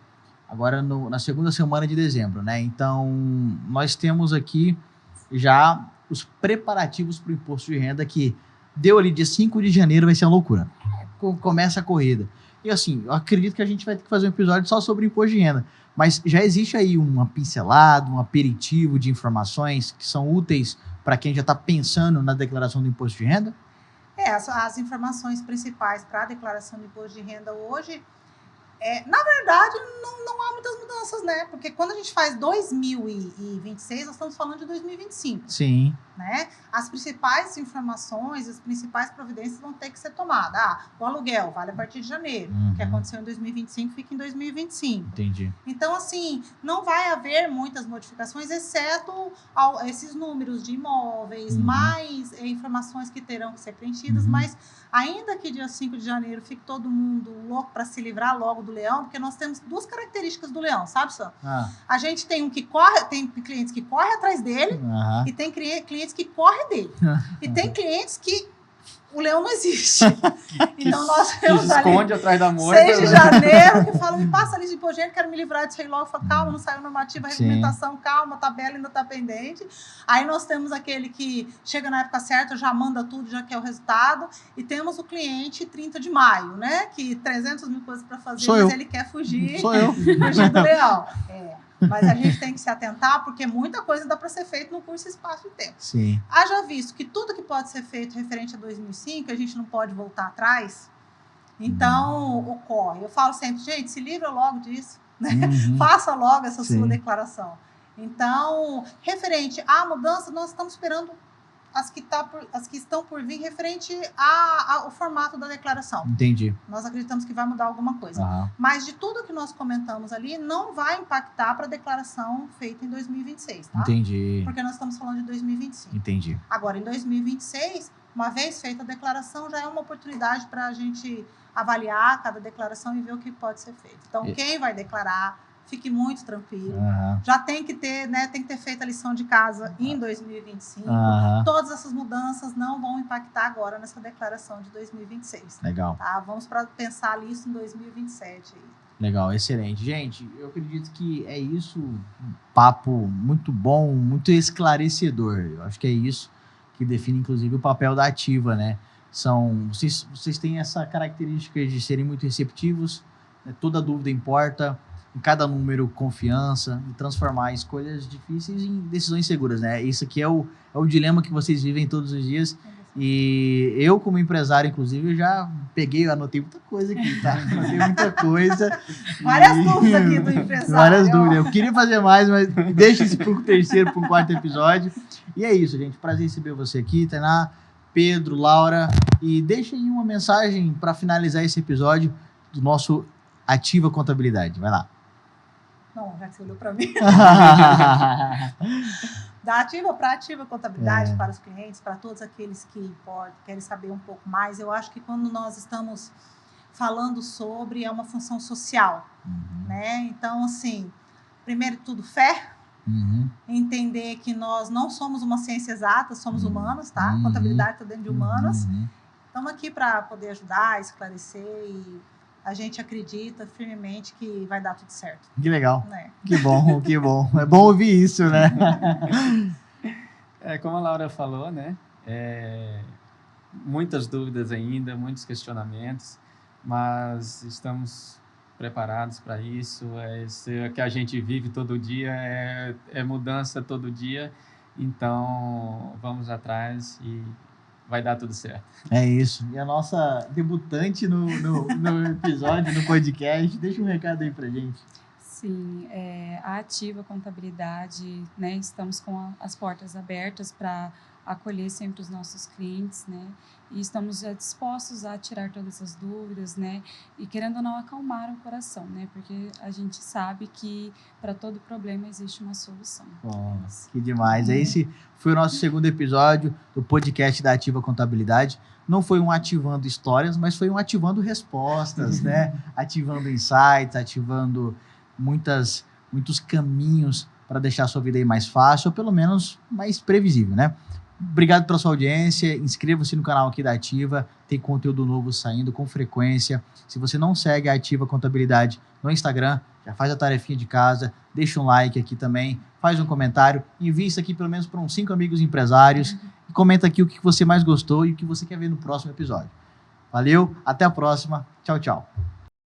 agora na segunda semana de dezembro, né? Então, nós temos aqui já os preparativos para o imposto de renda, que deu ali dia 5 de janeiro, vai ser uma loucura. Começa a corrida. E assim, eu acredito que a gente vai ter que fazer um episódio só sobre imposto de renda. Mas já existe aí uma pincelada, um aperitivo de informações que são úteis para quem já está pensando na declaração do imposto de renda? As informações principais para a declaração de imposto de renda hoje, na verdade, não há muitas mudanças, né? Porque quando a gente faz 2026, nós estamos falando de 2025, Sim. né? As principais informações, as principais providências vão ter que ser tomadas. O aluguel vale a partir de janeiro. Uhum. O que aconteceu em 2025 fica em 2025. Entendi. Então, assim, não vai haver muitas modificações, exceto esses números de imóveis, Uhum. mais informações que terão que ser preenchidas, Uhum. mas ainda que dia 5 de janeiro fique todo mundo louco para se livrar logo do leão, porque nós temos duas características do leão, sabe, Sam? A gente tem tem clientes que correm atrás dele, Aham. e tem clientes que correm dele. E tem clientes que o leão não existe. Então nós Que temos se ali esconde atrás da moita. 6 de janeiro, que falam, me passa a lista de imposto de renda, quero me livrar disso aí logo. Eu falo, calma, não saiu normativa, Sim. regulamentação, calma, a tabela ainda está pendente. Aí nós temos aquele que chega na época certa, já manda tudo, já quer o resultado. E temos o cliente 30 de maio, né? Que 300 mil coisas para fazer, Sou mas eu. ele quer fugir, Sou eu. fugir do leão. Mas a gente tem que se atentar, porque muita coisa dá para ser feita no curso Espaço e Tempo. Sim. Haja visto que tudo que pode ser feito referente a 2005, a gente não pode voltar atrás, então ocorre. Eu falo sempre, gente, se livra logo disso, né? Uhum. Faça logo essa Sim. sua declaração. Então, referente à mudança, nós estamos esperando as que estão por vir referente ao formato da declaração. Entendi. Nós acreditamos que vai mudar alguma coisa. Aham. Mas de tudo que nós comentamos ali, não vai impactar para a declaração feita em 2026, tá? Entendi. Porque nós estamos falando de 2025. Entendi. Agora, em 2026, uma vez feita a declaração, já é uma oportunidade para a gente avaliar cada declaração e ver o que pode ser feito. Então, quem vai declarar, fique muito tranquilo. Aham. Já tem que ter, né, tem que ter feito a lição de casa em 2025. Aham. Todas essas mudanças não vão impactar agora nessa declaração de 2026. Legal. Tá? Vamos pensar nisso em 2027. Aí. Legal, excelente. Gente, eu acredito que é isso, um papo muito bom, muito esclarecedor. Eu acho que é isso que define, inclusive, o papel da Ativa, né? Vocês têm essa característica de serem muito receptivos, né? Toda dúvida importa, em cada número, confiança, e transformar escolhas difíceis em decisões seguras, né? Isso aqui é o dilema que vocês vivem todos os dias. E eu, como empresário, inclusive, eu já anotei muita coisa aqui, tá? Anotei muita coisa. Várias dúvidas aqui do empresário. Várias dúvidas. Eu queria fazer mais, mas deixa isso para o terceiro, para o quarto episódio. E é isso, gente. Prazer em receber você aqui, Tainá, Pedro, Laura. E deixa aí uma mensagem para finalizar esse episódio do nosso Ativa Contabilidade. Vai lá. Não, já que você olhou para mim. Da Ativa para Ativa Contabilidade, para os clientes, para todos aqueles que querem saber um pouco mais. Eu acho que quando nós estamos falando sobre, é uma função social, né? Então, assim, primeiro de tudo, fé. Entender que nós não somos uma ciência exata, somos humanos, tá? Contabilidade está dentro de humanas. Estamos aqui para poder ajudar, esclarecer e a gente acredita firmemente que vai dar tudo certo. Que legal. Né? Que bom, que bom. É bom ouvir isso, né? Como a Laura falou, né? Muitas dúvidas ainda, muitos questionamentos, mas estamos preparados para isso. Isso é que a gente vive todo dia, é mudança todo dia. Então, vamos atrás e vai dar tudo certo. É isso. E a nossa debutante no episódio, no podcast, deixa um recado aí pra gente. Sim, a Ativa Contabilidade, né, estamos com as portas abertas para acolher sempre os nossos clientes, né, e estamos dispostos a tirar todas essas dúvidas, né, e querendo ou não acalmar o coração, né, porque a gente sabe que para todo problema existe uma solução. Que demais. Esse foi o nosso segundo episódio do podcast da Ativa Contabilidade. Não foi um ativando histórias, mas foi um ativando respostas, né, ativando insights, ativando muitos caminhos para deixar a sua vida aí mais fácil, ou pelo menos mais previsível, né? Obrigado pela sua audiência, inscreva-se no canal aqui da Ativa, tem conteúdo novo saindo com frequência. Se você não segue a Ativa Contabilidade no Instagram, já faz a tarefinha de casa, deixa um like aqui também, faz um comentário, envia isso aqui pelo menos para uns 5 amigos empresários e comenta aqui o que você mais gostou e o que você quer ver no próximo episódio. Valeu, até a próxima, tchau, tchau.